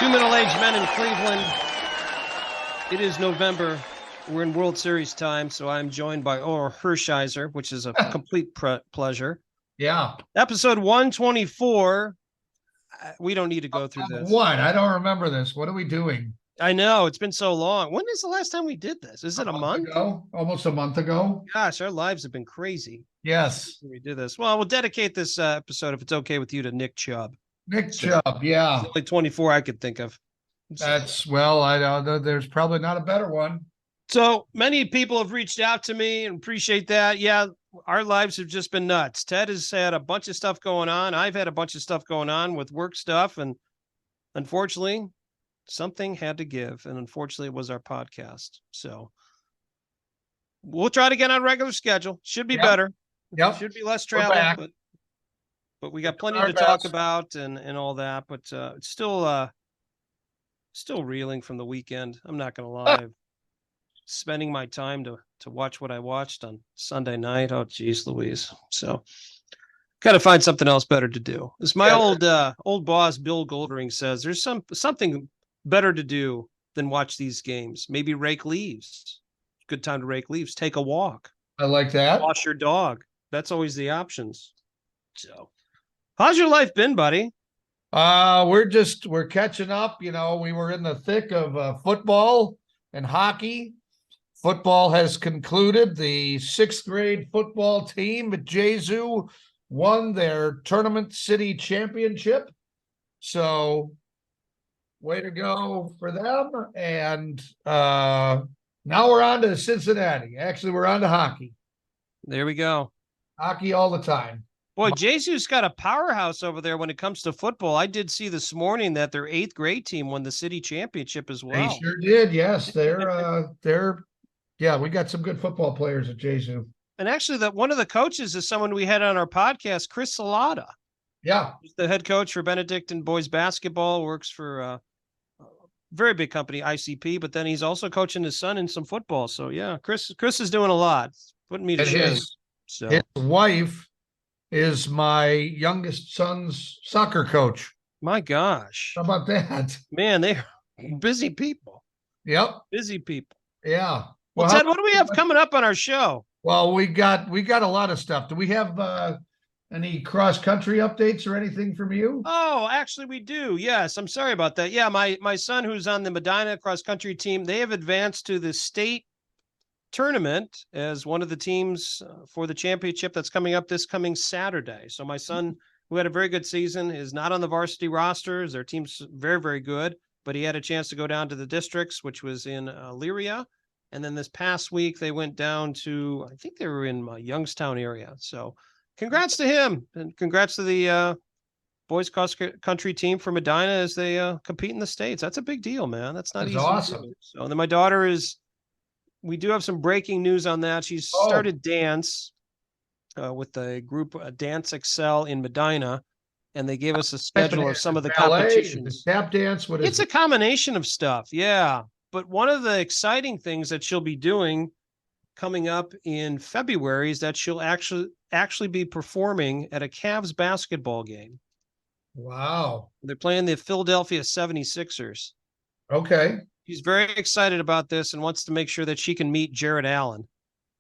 Two middle-aged men in Cleveland. It is November. We're in World Series time, so I'm joined by Or Hershiser, which is a complete pleasure. Yeah. Episode 124. We don't need to go through this. What? I don't remember this. What are we doing? I know. It's been so long. When is the last time we did this? Is it a month ago? Almost a month ago. Gosh, our lives have been crazy. Yes. We did this. Well, we'll dedicate this episode, if it's okay with you, to Nick Chubb. Chubb, yeah. It's only 24 I could think of. That's, well, I know there's probably not a better one. So many people have reached out to me and appreciate that. Yeah, our lives have just been nuts. Ted has had a bunch of stuff going on. I've had a bunch of stuff going on with work stuff. And unfortunately, something had to give. And unfortunately, it was our podcast. So we'll try to get on a regular schedule. Should be better. Yep. Should be less travel. But we got plenty to talk about and all that. But it's still reeling from the weekend. I'm not going to lie. Spending my time to watch what I watched on Sunday night. Oh, geez, Louise. So got to find something else better to do. As my old boss, Bill Goldring, says, there's something better to do than watch these games. Maybe rake leaves. Good time to rake leaves. Take a walk. I like that. Wash your dog. That's always the options. So how's your life been, buddy? We're catching up. You know, we were in the thick of football and hockey. Football has concluded. The 6th grade football team at Jesu won their tournament city championship. So way to go for them. And now we're on to Cincinnati. Actually, we're on to hockey. There we go. Hockey all the time. Boy, Jesu's got a powerhouse over there when it comes to football. I did see this morning that their 8th grade team won the city championship as well. They sure did. Yes, yeah, we got some good football players at Jesu. And actually, one of the coaches is someone we had on our podcast, Chris Salata. Yeah. He's the head coach for Benedictine boys basketball, works for a very big company, ICP, but then he's also coaching his son in some football. So, yeah, Chris is doing a lot. Putting me to shame. His wife is my youngest son's soccer coach. My gosh. How about that? Man, they're busy people. Yep. Busy people. Yeah. Well, Ted, what do we have coming up on our show? Well, we got a lot of stuff. Do we have any cross-country updates or anything from you? Oh, actually, we do. Yes. I'm sorry about that. Yeah, my son, who's on the Medina cross-country team, they have advanced to the state tournament as one of the teams for the championship that's coming up this coming Saturday. So my son, who had a very good season, is not on the varsity rosters. Their team's very, very good, but he had a chance to go down to the districts, which was in Elyria. And then this past week, they went down to, I think they were in Youngstown area. So congrats to him, and congrats to the boys cross country team for Medina as they compete in the States. That's a big deal, man. That's not easy. Awesome. So, and then my daughter we do have some breaking news on that. She's started dance with the group Dance Excel in Medina, and they gave us a schedule of some of the competitions. The tap dance, it's a combination of stuff. Yeah. But one of the exciting things that she'll be doing coming up in February is that she'll actually be performing at a Cavs basketball game. Wow. They're playing the Philadelphia 76ers. Okay. She's very excited about this and wants to make sure that she can meet Jared Allen.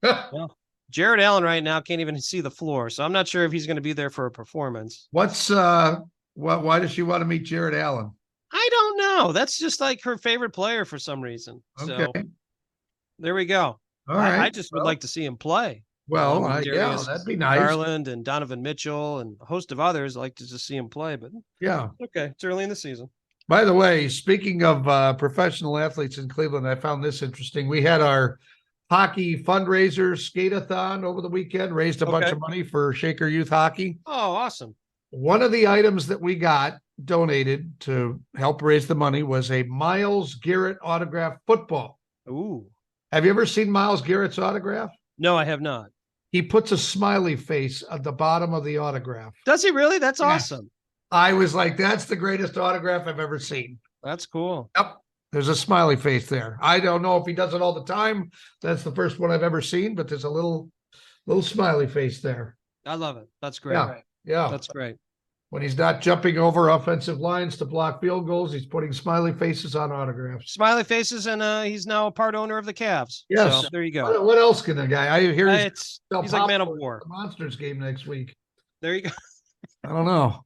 Well, Jared Allen right now can't even see the floor, so I'm not sure if he's going to be there for a performance. Why does she want to meet Jared Allen? I don't know. That's just like her favorite player for some reason. Okay. So there we go. All right. I just would like to see him play. Well, yeah, that'd be nice. Garland and Donovan Mitchell and a host of others like to just see him play, but yeah. Okay. It's early in the season. By the way, speaking of professional athletes in Cleveland, I found this interesting. We had our hockey fundraiser skate-a-thon over the weekend, raised a bunch of money for Shaker Youth Hockey. Oh, awesome. One of the items that we got donated to help raise the money was a Myles Garrett autographed football. Ooh. Have you ever seen Myles Garrett's autograph? No, I have not. He puts a smiley face at the bottom of the autograph. Does he really? That's awesome. I was like, that's the greatest autograph I've ever seen. That's cool. Yep. There's a smiley face there. I don't know if he does it all the time. That's the first one I've ever seen, but there's a little smiley face there. I love it. That's great. Yeah. That's great. When he's not jumping over offensive lines to block field goals, he's putting smiley faces on autographs. Smiley faces, and he's now a part owner of the Cavs. Yes. So there you go. What else can the guy? I hear he's like man of war. The Monsters game next week. There you go. I don't know.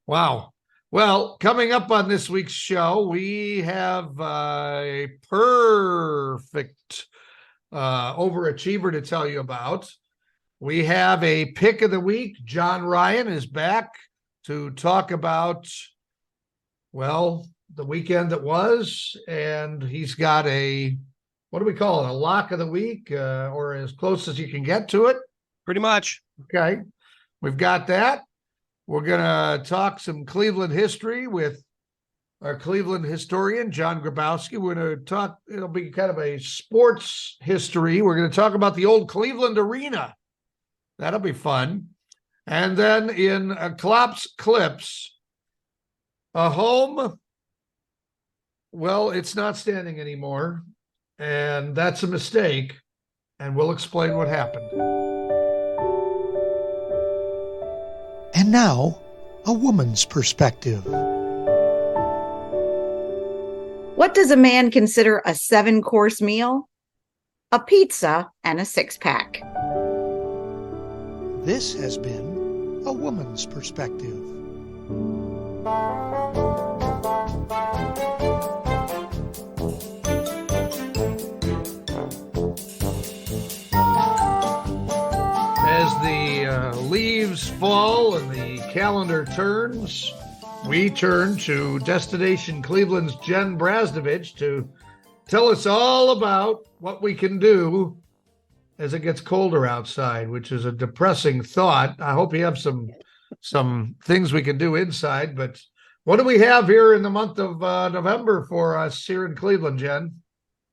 Wow. Well, coming up on this week's show, we have a perfect overachiever to tell you about. We have a pick of the week. John Ryan is back to talk about, well, the weekend that was, and he's got what do we call it? A lock of the week, or as close as you can get to it. Pretty much. Okay. We've got that. We're going to talk some Cleveland history with our Cleveland historian, John Grabowski. We're going to talk, it'll be kind of a sports history. We're going to talk about the old Cleveland Arena. That'll be fun. And then in Klopp's Klips, a home, well, it's not standing anymore. And that's a mistake. And we'll explain what happened. And now, a woman's perspective. What does a man consider a 7-course meal? A pizza and a 6-pack. This has been a woman's perspective. As the leaves fall and the calendar turns, we turn to Destination Cleveland's Jen Brasnovich to tell us all about what we can do as it gets colder outside, which is a depressing thought. I hope you have some things we can do inside, but what do we have here in the month of November for us here in Cleveland, Jen?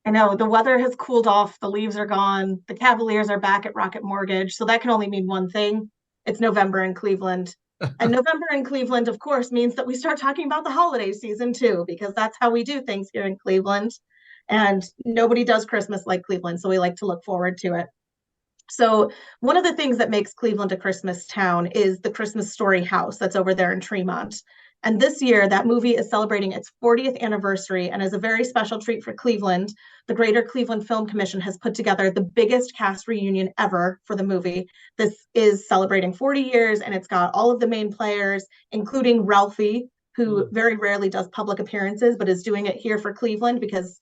I know the weather has cooled off. The leaves are gone. The Cavaliers are back at Rocket Mortgage. So that can only mean one thing. It's November in Cleveland. And November in Cleveland, of course, means that we start talking about the holiday season too, because that's how we do things here in Cleveland. And nobody does Christmas like Cleveland. So we like to look forward to it. So one of the things that makes Cleveland a Christmas town is the Christmas Story House that's over there in Tremont. And this year, that movie is celebrating its 40th anniversary. And as a very special treat for Cleveland, the Greater Cleveland Film Commission has put together the biggest cast reunion ever for the movie. This is celebrating 40 years, and it's got all of the main players, including Ralphie, who very rarely does public appearances, but is doing it here for Cleveland because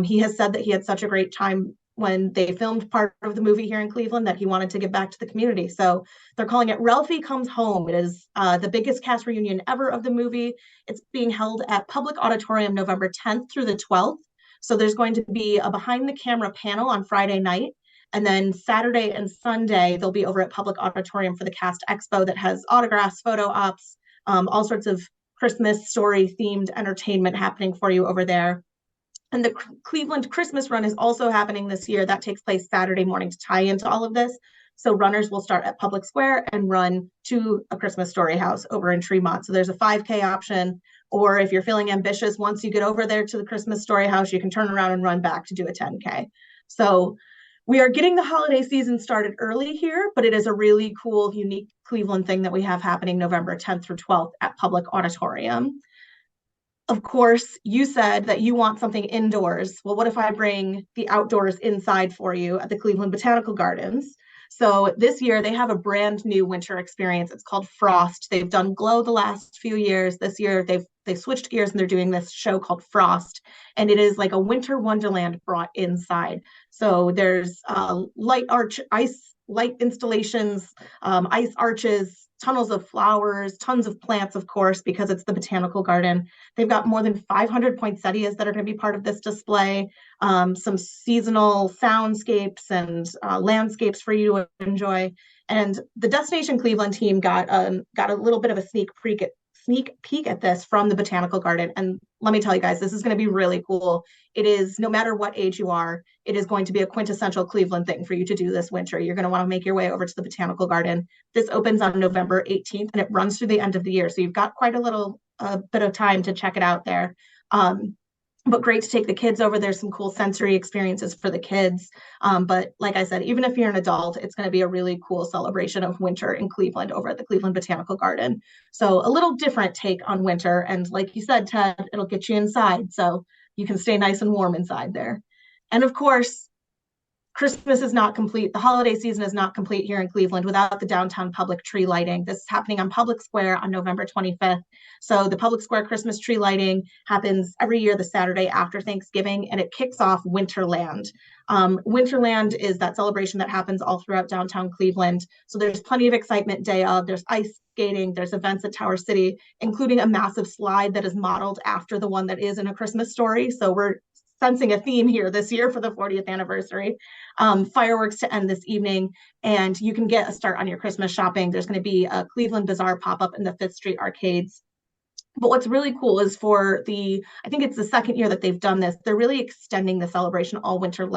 he has said that he had such a great time when they filmed part of the movie here in Cleveland that he wanted to give back to the community. So they're calling it Ralphie Comes Home. It is the biggest cast reunion ever of the movie. It's being held at Public Auditorium November 10th through the 12th. So there's going to be a behind the camera panel on Friday night. And then Saturday and Sunday, they'll be over at Public Auditorium for the Cast Expo that has autographs, photo ops, all sorts of Christmas story themed entertainment happening for you over there. And the Cleveland Christmas Run is also happening this year. That takes place Saturday morning to tie into all of this. So runners will start at Public Square and run to a Christmas Story House over in Tremont. So there's a 5K option, or if you're feeling ambitious, once you get over there to the Christmas Story House, you can turn around and run back to do a 10K. So we are getting the holiday season started early here, but it is a really cool, unique Cleveland thing that we have happening November 10th through 12th at Public Auditorium. Of course, you said that you want something indoors. Well, what if I bring the outdoors inside for you at the Cleveland Botanical Gardens? So this year they have a brand new winter experience. It's called Frost. They've done Glow the last few years. This year they've switched gears and they're doing this show called Frost. And it is like a winter wonderland brought inside. So there's ice light installations, ice arches, tunnels of flowers, tons of plants, of course, because it's the botanical garden. They've got more than 500 poinsettias that are going to be part of this display, some seasonal soundscapes and landscapes for you to enjoy. And the Destination Cleveland team got a little bit of a sneak peek at this from the botanical garden. And let me tell you guys, this is going to be really cool. It is, no matter what age you are, it is going to be a quintessential Cleveland thing for you to do this winter. You're going to want to make your way over to the botanical garden. This opens on November 18th and it runs through the end of the year. So you've got quite a little bit of time to check it out there. but great to take the kids over. There's some cool sensory experiences for the kids. But like I said, even if you're an adult, it's going to be a really cool celebration of winter in Cleveland over at the Cleveland Botanical Garden. So a little different take on winter. And like you said, Ted, it'll get you inside. So you can stay nice and warm inside there. And of course, Christmas is not complete. The holiday season is not complete here in Cleveland without the downtown public tree lighting. This is happening on Public Square on November 25th. So the Public Square Christmas tree lighting happens every year the Saturday after Thanksgiving, and it kicks off Winterland. Winterland is that celebration that happens all throughout downtown Cleveland. So there's plenty of excitement day of. There's ice skating, there's events at Tower City, including a massive slide that is modeled after the one that is in A Christmas Story. So we're sensing a theme here this year for the 40th anniversary. Fireworks to end this evening, and you can get a start on your Christmas shopping. There's going to be a Cleveland Bazaar pop-up in the Fifth Street arcades. But what's really cool is I think it's the second year that they've done this, they're really extending the celebration all winter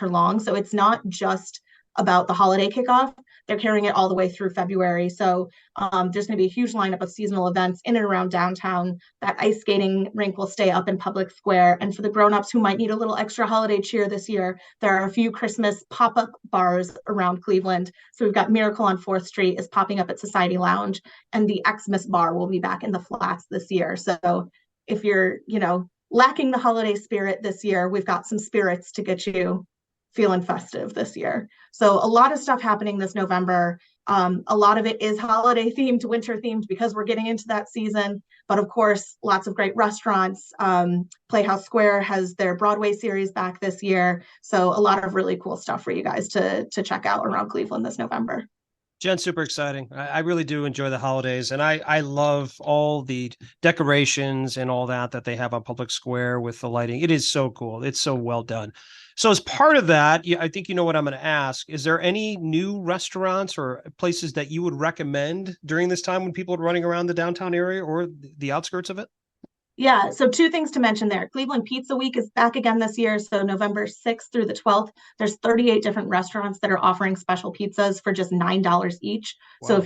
long. So it's not just about the holiday kickoff. They're carrying it all the way through February. So there's going to be a huge lineup of seasonal events in and around downtown. That ice skating rink will stay up in Public Square. And for the grownups who might need a little extra holiday cheer this year, there are a few Christmas pop-up bars around Cleveland. So we've got Miracle on 4th Street is popping up at Society Lounge, and the Xmas bar will be back in the Flats this year. So if you're, lacking the holiday spirit this year, we've got some spirits to get you feeling festive this year. So a lot of stuff happening this November. A lot of it is holiday themed, winter themed, because we're getting into that season. But of course, lots of great restaurants. Playhouse Square has their Broadway series back this year. So a lot of really cool stuff for you guys to check out around Cleveland this November. Jen, super exciting. I really do enjoy the holidays, and I love all the decorations and all that they have on Public Square with the lighting. It is so cool. It's so well done. So as part of that, I think you know what I'm going to ask. Is there any new restaurants or places that you would recommend during this time when people are running around the downtown area or the outskirts of it? Yeah, so two things to mention there. Cleveland Pizza Week is back again this year. So November 6th through the 12th, there's 38 different restaurants that are offering special pizzas for just $9 each. Wow. So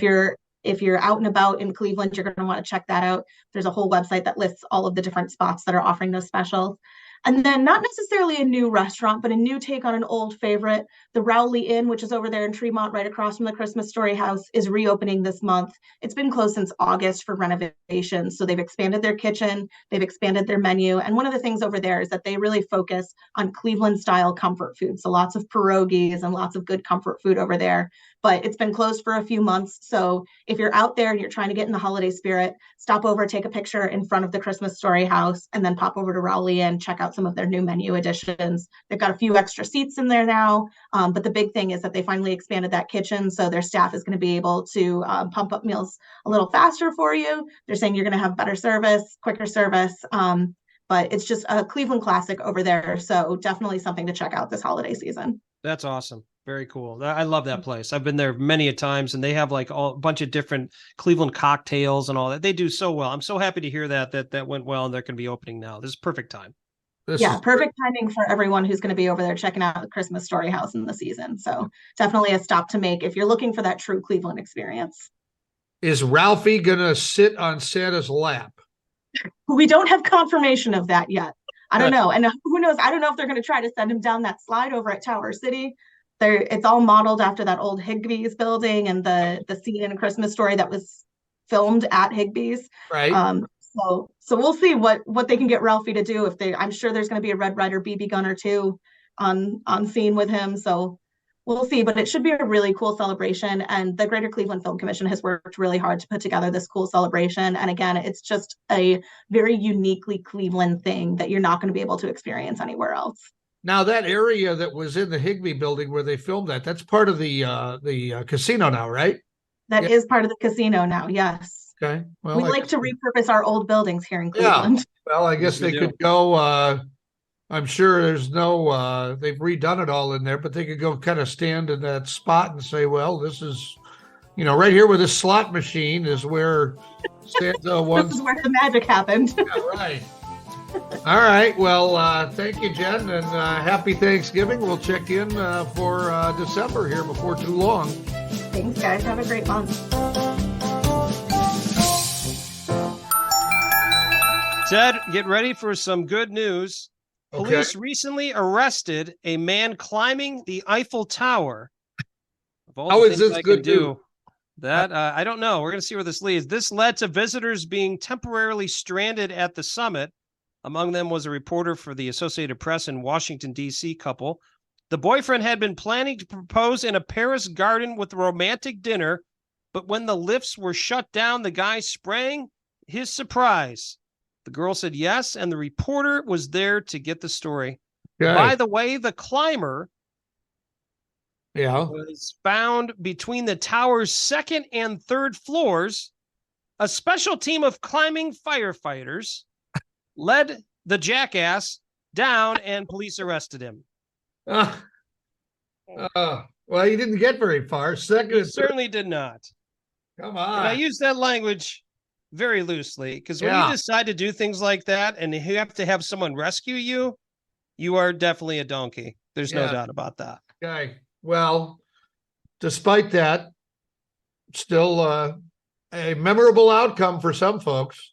if you're out and about in Cleveland, you're going to want to check that out. There's a whole website that lists all of the different spots that are offering those specials. And then not necessarily a new restaurant, but a new take on an old favorite. The Rowley Inn, which is over there in Tremont, right across from the Christmas Story House, is reopening this month. It's been closed since August for renovations. So they've expanded their kitchen, they've expanded their menu. And one of the things over there is that they really focus on Cleveland style comfort food. So lots of pierogies and lots of good comfort food over there. But it's been closed for a few months. So if you're out there and you're trying to get in the holiday spirit, stop over, take a picture in front of the Christmas Story House, and then pop over to Rowley and check out some of their new menu additions. They've got a few extra seats in there now. But the big thing is that they finally expanded that kitchen. So their staff is going to be able to pump up meals a little faster for you. They're saying you're going to have better service, quicker service. But it's just a Cleveland classic over there. So definitely something to check out this holiday season. That's awesome. Very cool. I love that place. I've been there many a times, and they have like a bunch of different Cleveland cocktails and all that. They do so well. I'm so happy to hear that went well, and they're going to be opening now. This is perfect time. Perfect timing for everyone who's going to be over there checking out the Christmas Story House in the season. So definitely a stop to make if you're looking for that true Cleveland experience. Is Ralphie going to sit on Santa's lap? We don't have confirmation of that yet. I don't know. And who knows? I don't know if they're going to try to send him down that slide over at Tower City. It's all modeled after that old Higbee's building and the scene in A Christmas Story that was filmed at Higbee's. Right. So we'll see what they can get Ralphie to do. I'm sure there's going to be a Red Ryder BB gun or two on scene with him. So we'll see, but it should be a really cool celebration. And the Greater Cleveland Film Commission has worked really hard to put together this cool celebration. And again, it's just a very uniquely Cleveland thing that you're not going to be able to experience anywhere else. Now, that area that was in the Higbee building where they filmed that's part of the casino now, right? That is part of the casino now, yes. Okay. Well, we like to repurpose our old buildings here in Cleveland. Yeah. Well, I guess they could go, I'm sure there's no, they've redone it all in there, but they could go kind of stand in that spot and say, well, this is, right here where this slot machine is where Santa This is where the magic happened. Yeah, right. All right. Well, thank you, Jen, and happy Thanksgiving. We'll check in for December here before too long. Thanks, guys. Have a great month. Ted, get ready for some good news. Okay. Police recently arrested a man climbing the Eiffel Tower. Of all How the is things this I good can do, news? that I don't know. We're going to see where this leads. This led to visitors being temporarily stranded at the summit. Among them was a reporter for the Associated Press and Washington, D.C. couple. The boyfriend had been planning to propose in a Paris garden with a romantic dinner, but when the lifts were shut down, the guy sprang his surprise. The girl said yes, and the reporter was there to get the story. Okay. By the way, the climber Yeah. was found between the tower's second and third floors. A special team of climbing firefighters led the jackass down, and police arrested him. Well, he didn't get very far. Second He and third. certainly did not. Come And I on. use that language very loosely because when you Yeah. decide to do things like that and you have to have someone rescue you, you are definitely a donkey. There's no Yeah. doubt about that. Okay. Well, despite that, still a memorable outcome for some folks.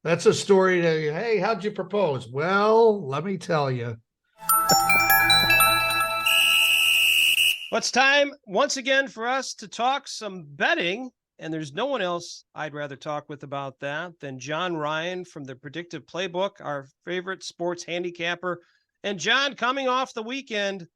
That's a story to, hey, how'd you propose? Well, let me tell you. Well, it's time once again for us to talk some betting. And there's no one else I'd rather talk with about that than John Ryan from the Predictive Playbook, our favorite sports handicapper. And John, coming off the weekend,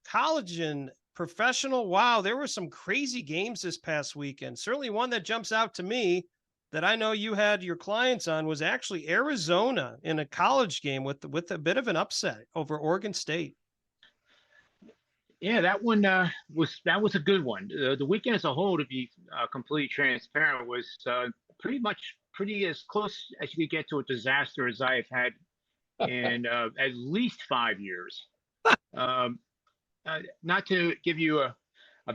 college and professional, wow, there were some crazy games this past weekend. Certainly one that jumps out to me that I know you had your clients on was actually Arizona in a college game with a bit of an upset over Oregon State. Yeah, that one was a good one. The weekend as a whole, to be completely transparent, was pretty as close as you could get to a disaster as I have had in at least 5 years. Not to give you a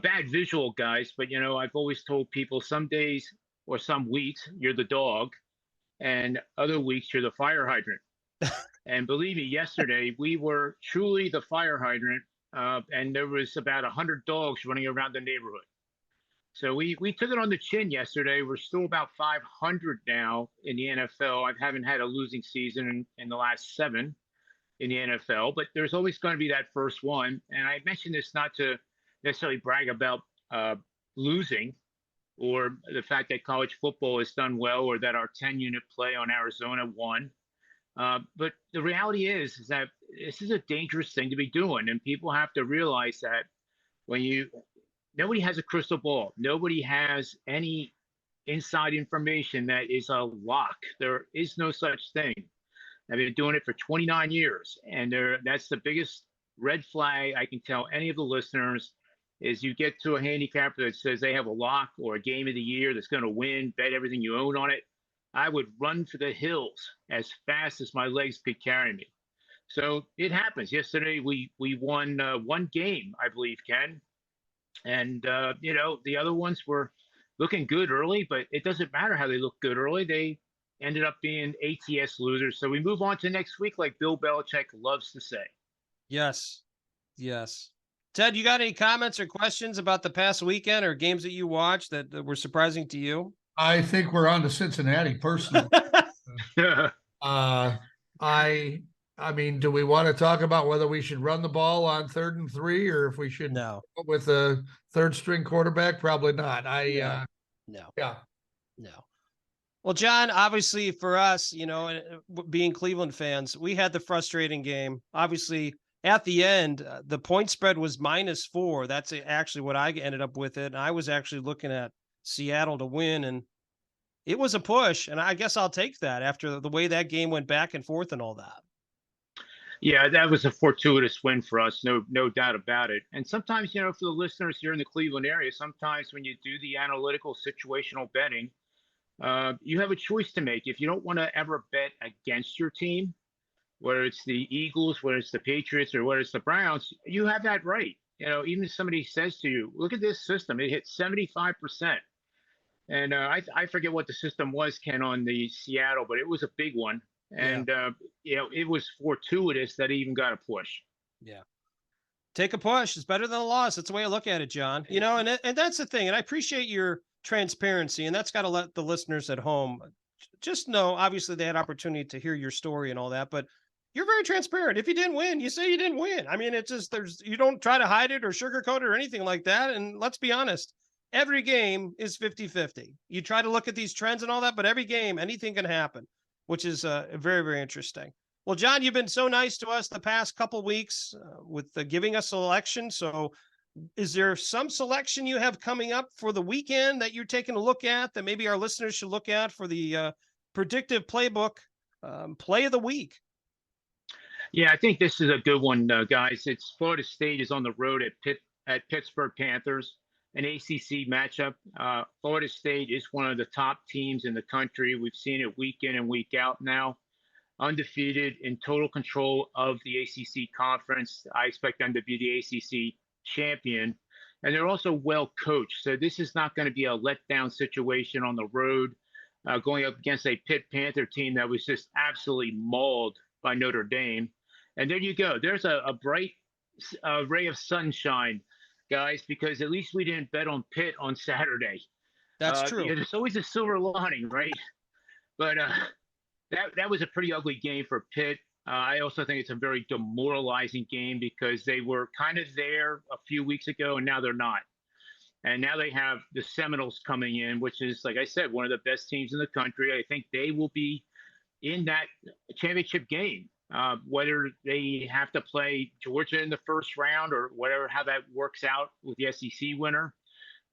bad visual, guys, but I've always told people some days or some weeks you're the dog, and other weeks you're the fire hydrant. And believe me, yesterday we were truly the fire hydrant. And there was about 100 dogs running around the neighborhood. So we took it on the chin yesterday. We're still about 500 now in the NFL. I haven't had a losing season in the last 7 in the NFL, but there's always going to be that first one. And I mentioned this not to necessarily brag about losing or the fact that college football has done well or that our 10-unit play on Arizona won. But the reality is that this is a dangerous thing to be doing, and people have to realize that nobody has a crystal ball, nobody has any inside information that is a lock. There is no such thing. I've been doing it for 29 years, and that's the biggest red flag I can tell any of the listeners is you get to a handicapper that says they have a lock or a game of the year that's going to win, bet everything you own on it. I would run for the hills as fast as my legs could carry me. So it happens. Yesterday we won one game, I believe, Ken, and the other ones were looking good early, but it doesn't matter how they look good early. They ended up being ATS losers. So we move on to next week, like Bill Belichick loves to say. Yes. Ted, you got any comments or questions about the past weekend or games that you watched that were surprising to you? I think we're on to Cincinnati personally. I mean, do we want to talk about whether we should run the ball on 3rd and 3 or if we should No. with a third string quarterback? Probably not. No. Yeah. No. Well, John, obviously for us, being Cleveland fans, we had the frustrating game. Obviously, at the end, the point spread was -4. That's actually what I ended up with it. And I was actually looking at Seattle to win, and it was a push. And I guess I'll take that after the way that game went back and forth and all that. Yeah, that was a fortuitous win for us, no doubt about it. And sometimes, for the listeners here in the Cleveland area, sometimes when you do the analytical situational betting, you have a choice to make. If you don't want to ever bet against your team, whether it's the Eagles, whether it's the Patriots, or whether it's the Browns, you have that right. Even if somebody says to you, look at this system, it hit 75%. And I forget what the system was, Ken, on the Seattle, but it was a big one. And, it was fortuitous that he even got a push. Yeah. Take a push. It's better than a loss. That's the way I look at it, John. And that's the thing. And I appreciate your transparency. And that's got to let the listeners at home just know, obviously they had opportunity to hear your story and all that, but you're very transparent. If you didn't win, you say you didn't win. I mean, it's just, you don't try to hide it or sugarcoat it or anything like that. And let's be honest, every game is 50-50. You try to look at these trends and all that, but every game, anything can happen, which is very, very interesting. Well, John, you've been so nice to us the past couple weeks with giving us selection. So is there some selection you have coming up for the weekend that you're taking a look at that maybe our listeners should look at for the predictive playbook play of the week? Yeah, I think this is a good one, guys. It's Florida State is on the road at Pittsburgh Panthers, an ACC matchup. Florida State is one of the top teams in the country. We've seen it week in and week out now. Undefeated, in total control of the ACC conference. I expect them to be the ACC champion. And they're also well coached. So this is not going to be a letdown situation on the road, going up against a Pitt Panther team that was just absolutely mauled by Notre Dame. And there you go. There's a bright ray of sunshine, guys, because at least we didn't bet on Pitt on Saturday. That's true. There's always a silver lining, right? But that was a pretty ugly game for Pitt. I also think it's a very demoralizing game because they were kind of there a few weeks ago and now they're not. And now they have the Seminoles coming in, which is, like I said, one of the best teams in the country. I think they will be in that championship game, whether they have to play Georgia in the first round or whatever, how that works out with the SEC winner.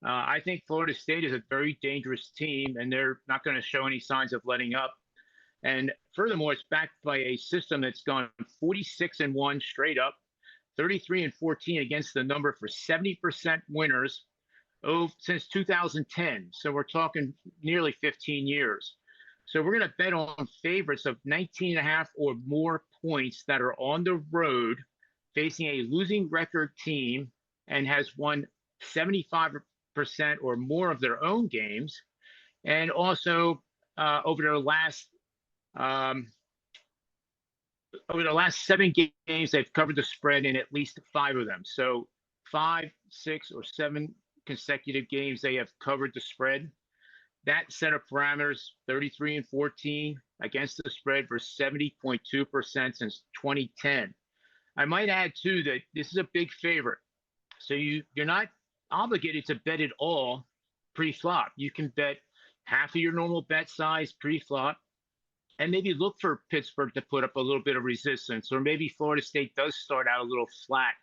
I think Florida State is a very dangerous team, and they're not going to show any signs of letting up. And furthermore, it's backed by a system that's gone 46-1 straight up, 33-14 against the number for 70% winners since 2010. So we're talking nearly 15 years. So we're going to bet on favorites of 19.5 or more points that are on the road facing a losing record team and has won 75% or more of their own games. And also over the last 7 games, they've covered the spread in at least 5 of them. So 5, 6, or 7 consecutive games they have covered the spread. That set of parameters, 33-14 against the spread for 70.2% since 2010. I might add too that this is a big favorite, so you're not obligated to bet it all pre-flop. You can bet half of your normal bet size pre-flop, and maybe look for Pittsburgh to put up a little bit of resistance, or maybe Florida State does start out a little flat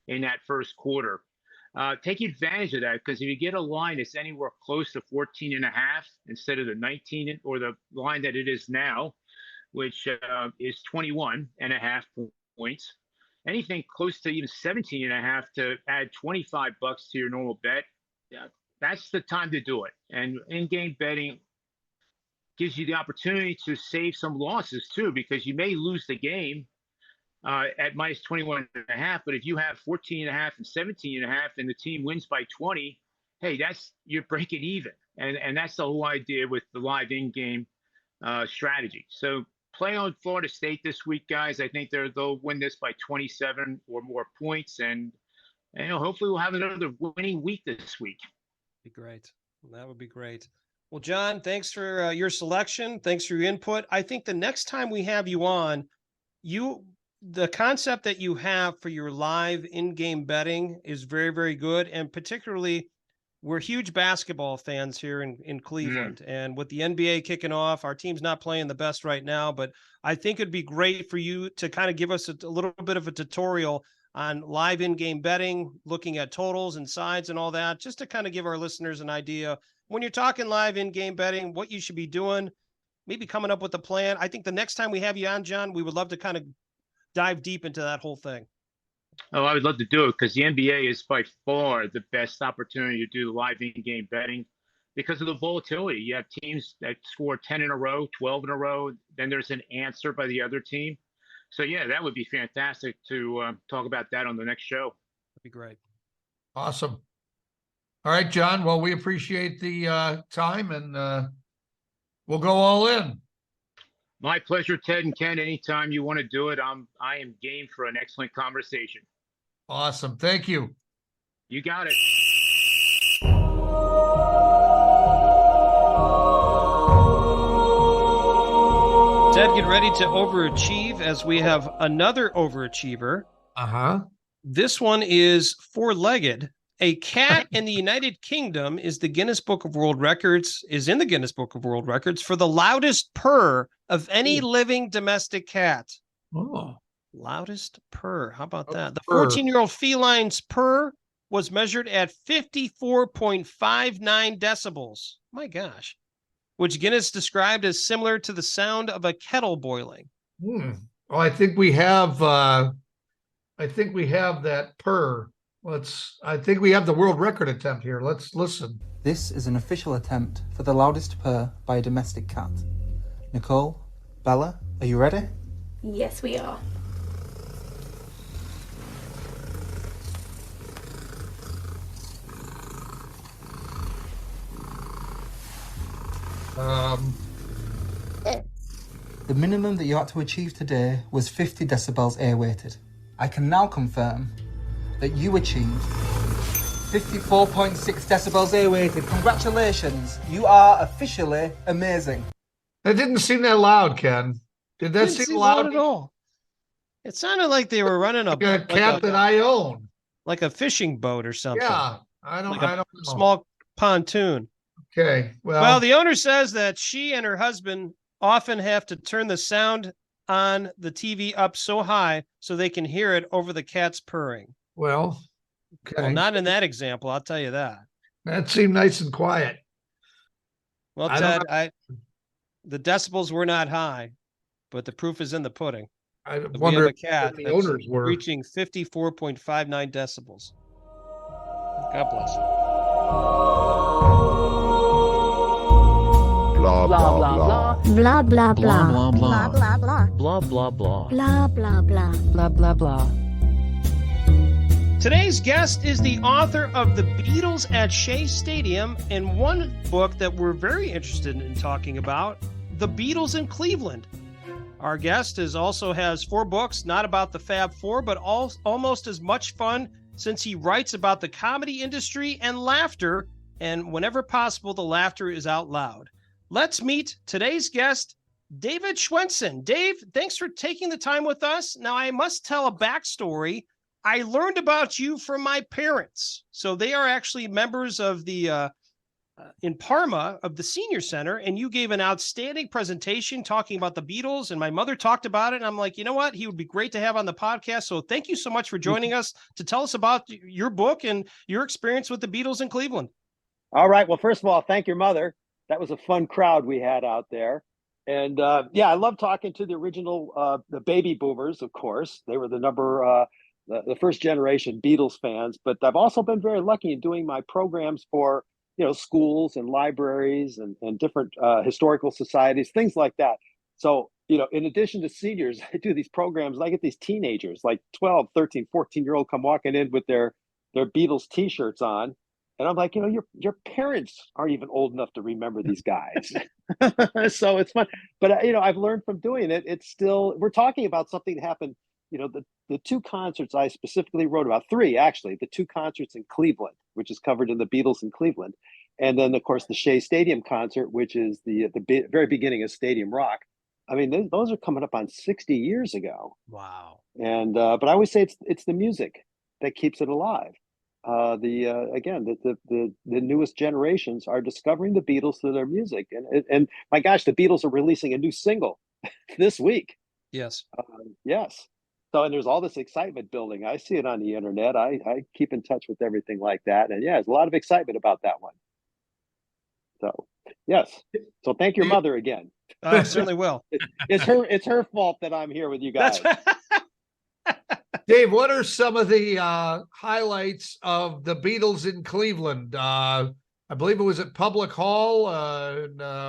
in that first quarter. Take advantage of that, because if you get a line that's anywhere close to 14.5 instead of the 19 or the line that it is now, which is 21.5 points, anything close to even 17.5 to add $25 to your normal bet, that's the time to do it. And in-game betting gives you the opportunity to save some losses too, because you may lose the game at minus 21.5, but if you have 14.5 and 17.5 and the team wins by 20, hey, you're breaking even. And that's the whole idea with the live in-game strategy. So play on Florida State this week, guys. I think they'll win this by 27 or more points, and hopefully we'll have another winning week this week. Be great. That would be great. Well, John, thanks for your selection. Thanks for your input. I think the next time we have you on, the concept that you have for your live in-game betting is very, very good. And particularly, we're huge basketball fans here in Cleveland. And with the NBA kicking off, our team's not playing the best right now, but I think it'd be great for you to kind of give us a little bit of a tutorial on live in-game betting, looking at totals and sides and all that, just to kind of give our listeners an idea when you're talking live in-game betting, what you should be doing, maybe coming up with a plan. I think the next time we have you on, John, we would love to kind of dive deep into that whole thing. Oh, I would love to do it, because the NBA is by far the best opportunity to do live in-game betting because of the volatility. You have teams that score 10 in a row, 12 in a row, then there's an answer by the other team. So, yeah, that would be fantastic to talk about that on the next show. That'd be great. Awesome. All right, John. Well, we appreciate the time, and we'll go all in. My pleasure, Ted and Ken. Anytime you want to do it, I am game for an excellent conversation. Awesome. Thank you. You got it. Ted, get ready to overachieve as we have another overachiever. Uh-huh. This one is four-legged. A cat in the United Kingdom is in the Guinness Book of World Records for the loudest purr of any living domestic cat. Oh. Loudest purr. How about that? The Purr. 14-year-old feline's purr was measured at 54.59 decibels. My gosh. Which Guinness described as similar to the sound of a kettle boiling. Oh, I think we have that purr. I think we have the world record attempt here. Let's listen. This is an official attempt for the loudest purr by a domestic cat. Nicole, Bella, are you ready? Yes, we are. The minimum that you had to achieve today was 50 decibels air-weighted. I can now confirm that you achieved 54.6 decibels air-weighted. Congratulations, you are officially amazing. That didn't seem that loud, Ken. Did that Didn't seem loud at all? It sounded like they were running like a cat that I own? Like a fishing boat or something. Yeah, I don't know. Small pontoon. Okay, Well, the owner says that she and her husband often have to turn the sound on the TV up so high so they can hear it over the cat's purring. well, okay. Well, not in that example, I'll tell you that. That seemed nice and quiet. Well, I don't Ted, the decibels were not high, but the proof is in the pudding. I We have wonder a cat if the that's owners were. reaching 54.59 decibels. God bless. Blah blah blah. Blah blah blah. Blah blah blah. Blah blah blah. Blah blah blah. Blah blah blah. Blah blah blah. Today's guest is the author of The Beatles at Shea Stadium and one book that we're very interested in talking about, The Beatles in Cleveland. Our guest also has 4 books, not about the Fab Four, but almost as much fun since he writes about the comedy industry and laughter, and whenever possible, the laughter is out loud. Let's meet today's guest, David Schwensen. Dave, thanks for taking the time with us. Now, I must tell a backstory. I learned about you from my parents. So they are actually members of the, in Parma, of the Senior Center, and you gave an outstanding presentation talking about the Beatles, and my mother talked about it, and I'm like, you know what? He would be great to have on the podcast. So thank you so much for joining us to tell us about your book and your experience with the Beatles in Cleveland. All right. Well, first of all, thank your mother. That was a fun crowd we had out there. And yeah, I love talking to the original, the baby boomers, of course. They were the first generation Beatles fans, but I've also been very lucky in doing my programs for, schools and libraries and different historical societies, things like that. So, in addition to seniors, I do these programs and I get these teenagers, like 12, 13, 14-year-old come walking in with their Beatles t-shirts on. And I'm like, your parents aren't even old enough to remember these guys. So it's fun. But, I've learned from doing it. It's still, we're talking about something that happened, the 2 concerts I specifically wrote about, 3 actually, the 2 concerts in Cleveland, which is covered in the Beatles in Cleveland. And then, of course, the Shea Stadium concert, which is the very beginning of Stadium Rock. I mean, those are coming up on 60 years ago. Wow. And, but I always say it's the music that keeps it alive. The newest generations are discovering the Beatles through their music, and my gosh, the Beatles are releasing a new single this week. Yes. Yes. So, and there's all this excitement building. I see it on the internet. I keep in touch with everything like that, and yeah, there's a lot of excitement about that one. So, yes. So, thank your mother again. I certainly will. It's her fault that I'm here with you guys. Dave, what are some of the highlights of the Beatles in Cleveland? I believe it was at Public Hall.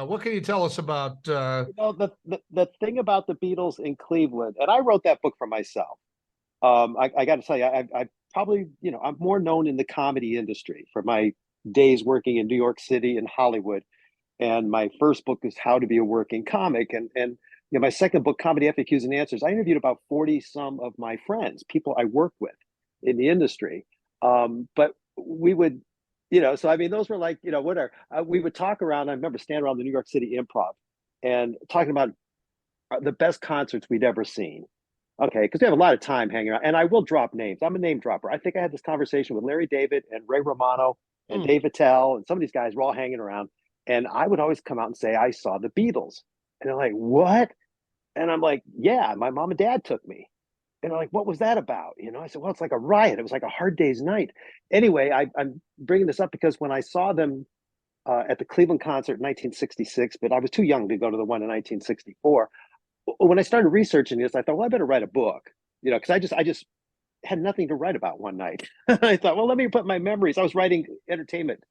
What can you tell us about? The thing about the Beatles in Cleveland, and I wrote that book for myself. I got to tell you, I probably, I'm more known in the comedy industry for my days working in New York City and Hollywood. And my first book is How to Be a Working Comic. And my second book, Comedy FAQs and Answers, I interviewed about 40 some of my friends, people I work with in the industry. But we would, so I mean, those were like, we would talk around. I remember standing around the New York City Improv and talking about the best concerts we'd ever seen. Okay, because we have a lot of time hanging around, and I will drop names. I'm a name dropper. I think I had this conversation with Larry David and Ray Romano and Dave Attell, and some of these guys were all hanging around. And I would always come out and say, I saw the Beatles. And they're like, what? And I'm like, yeah, my mom and dad took me. And they're like, what was that about? I said, well, it's like a riot. It was like a hard day's night. Anyway, I'm bringing this up because when I saw them at the Cleveland concert in 1966, but I was too young to go to the one in 1964. When I started researching this, I thought, well, I better write a book, because I just had nothing to write about one night. I thought, well, let me put my memories. I was writing entertainment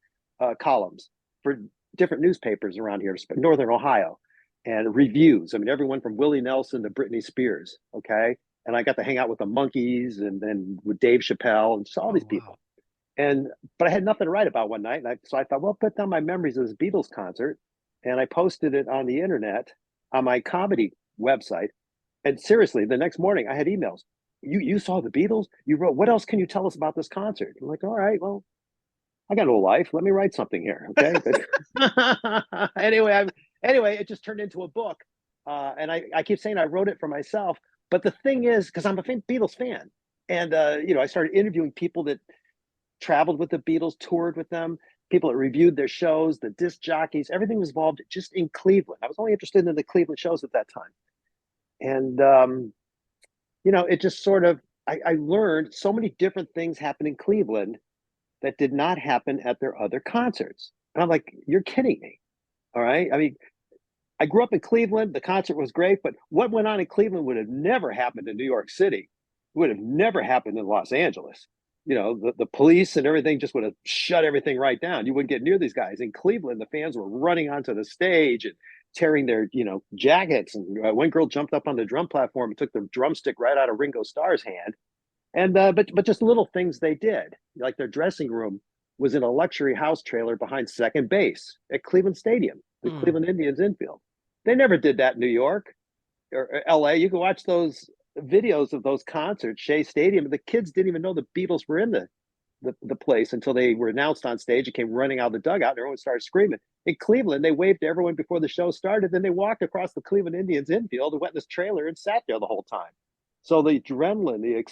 columns for different newspapers around here, Northern Ohio, and reviews. I mean, everyone from Willie Nelson to Britney Spears. Okay. And I got to hang out with the Monkees and then with Dave Chappelle and just all these people. But I had nothing to write about one night. So I thought, well, put down my memories of this Beatles concert. And I posted it on the internet on my comedy website. And seriously, the next morning I had emails. You saw the Beatles? You wrote, what else can you tell us about this concert? I'm like, all right, well, I got no life. Let me write something here. Okay. Anyway, it just turned into a book. And I keep saying I wrote it for myself. But the thing is, because I'm a Beatles fan, and I started interviewing people that traveled with the Beatles, toured with them, people that reviewed their shows, the disc jockeys, everything was involved just in Cleveland. I was only interested in the Cleveland shows at that time. And, it just sort of, I learned so many different things happen in Cleveland that did not happen at their other concerts. And I'm like, you're kidding me. All right. I mean, I grew up in Cleveland. The concert was great, but what went on in Cleveland would have never happened in New York City. It would have never happened in Los Angeles. The police and everything just would have shut everything right down. You wouldn't get near these guys. In Cleveland, the fans were running onto the stage and tearing their, jackets. And one girl jumped up on the drum platform and took the drumstick right out of Ringo Starr's hand. And but just little things they did, like their dressing room was in a luxury house trailer behind second base at Cleveland Stadium, the Cleveland Indians infield. They never did that in New York or LA. You can watch those videos of those concerts, Shea Stadium. The kids didn't even know the Beatles were in the place until they were announced on stage and came running out of the dugout and everyone started screaming. In Cleveland, they waved to everyone before the show started. Then they walked across the Cleveland Indians infield and went in this trailer and sat there the whole time. So the adrenaline, the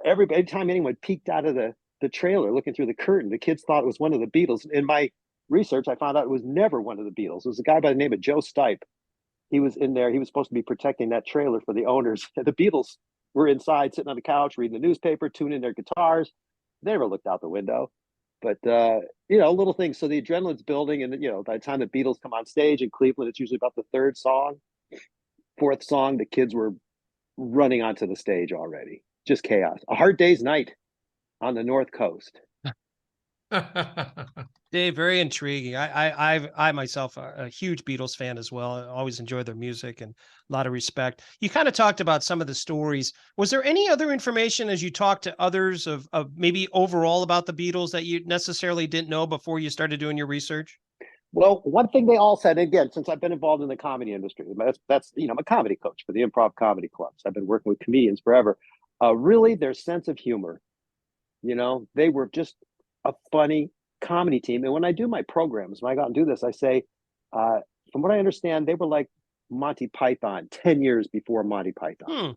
every time anyone peeked out of the trailer looking through the curtain, the kids thought it was one of the Beatles. In my research, I found out it was never one of the Beatles. It was a guy by the name of Joe Stipe. He was in there. He was supposed to be protecting that trailer for the owners. The Beatles were inside, sitting on the couch, reading the newspaper, tuning their guitars. They never looked out the window. But, little things. So the adrenaline's building. And, by the time the Beatles come on stage in Cleveland, it's usually about the third song, fourth song. The kids were running onto the stage already. Just chaos. A hard day's night on the North Coast. Dave, very intriguing. I myself are a huge Beatles fan as well. I always enjoy their music and a lot of respect. You kind of talked about some of the stories. Was there any other information as you talked to others of maybe overall about the Beatles that you necessarily didn't know before you started doing your research? Well, one thing they all said, again, since I've been involved in the comedy industry, that's I'm a comedy coach for the improv comedy clubs. I've been working with comedians forever. Really, their sense of humor. They were just a funny comedy team. And when I do my programs, when I go out and do this, I say, from what I understand, they were like Monty Python 10 years before Monty Python.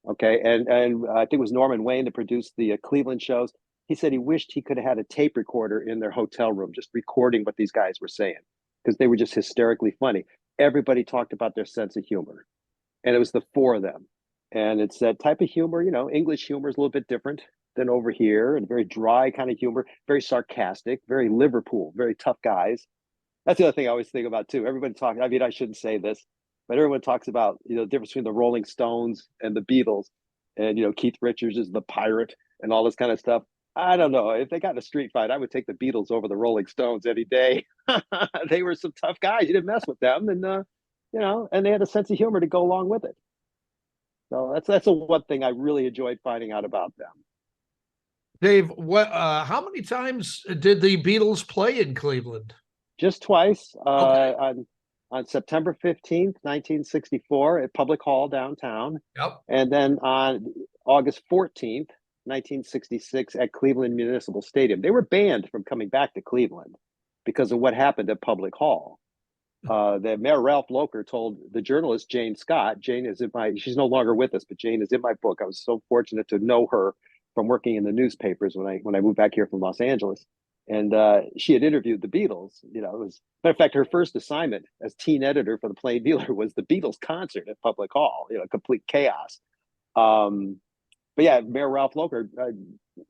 Okay. And I think it was Norman Wayne that produced the Cleveland shows. He said he wished he could have had a tape recorder in their hotel room, just recording what these guys were saying, because they were just hysterically funny. Everybody talked about their sense of humor, and it was the four of them. And it's that type of humor, English humor is a little bit different than over here, and very dry kind of humor, very sarcastic, very Liverpool, very tough guys. That's the other thing I always think about too. Everybody talks, I shouldn't say this, but everyone talks about, the difference between the Rolling Stones and the Beatles, and, Keith Richards is the pirate and all this kind of stuff. I don't know. If they got in a street fight, I would take the Beatles over the Rolling Stones any day. They were some tough guys. You didn't mess with them. And, and they had a sense of humor to go along with it. So that's the one thing I really enjoyed finding out about them. Dave, how many times did the Beatles play in Cleveland? Just twice. Okay. On September 15th, 1964 at Public Hall downtown. Yep. And then on August 14th, 1966 at Cleveland Municipal Stadium. They were banned from coming back to Cleveland because of what happened at Public Hall. The Mayor Ralph Locher told the journalist Jane Scott. Jane is she's no longer with us, but Jane is in my book. I was so fortunate to know her from working in the newspapers when I moved back here from Los Angeles. And she had interviewed the Beatles. You know, it was, matter of fact, her first assignment as teen editor for the Plain Dealer was the Beatles concert at Public Hall. You know, complete chaos. But yeah, Mayor Ralph Locher,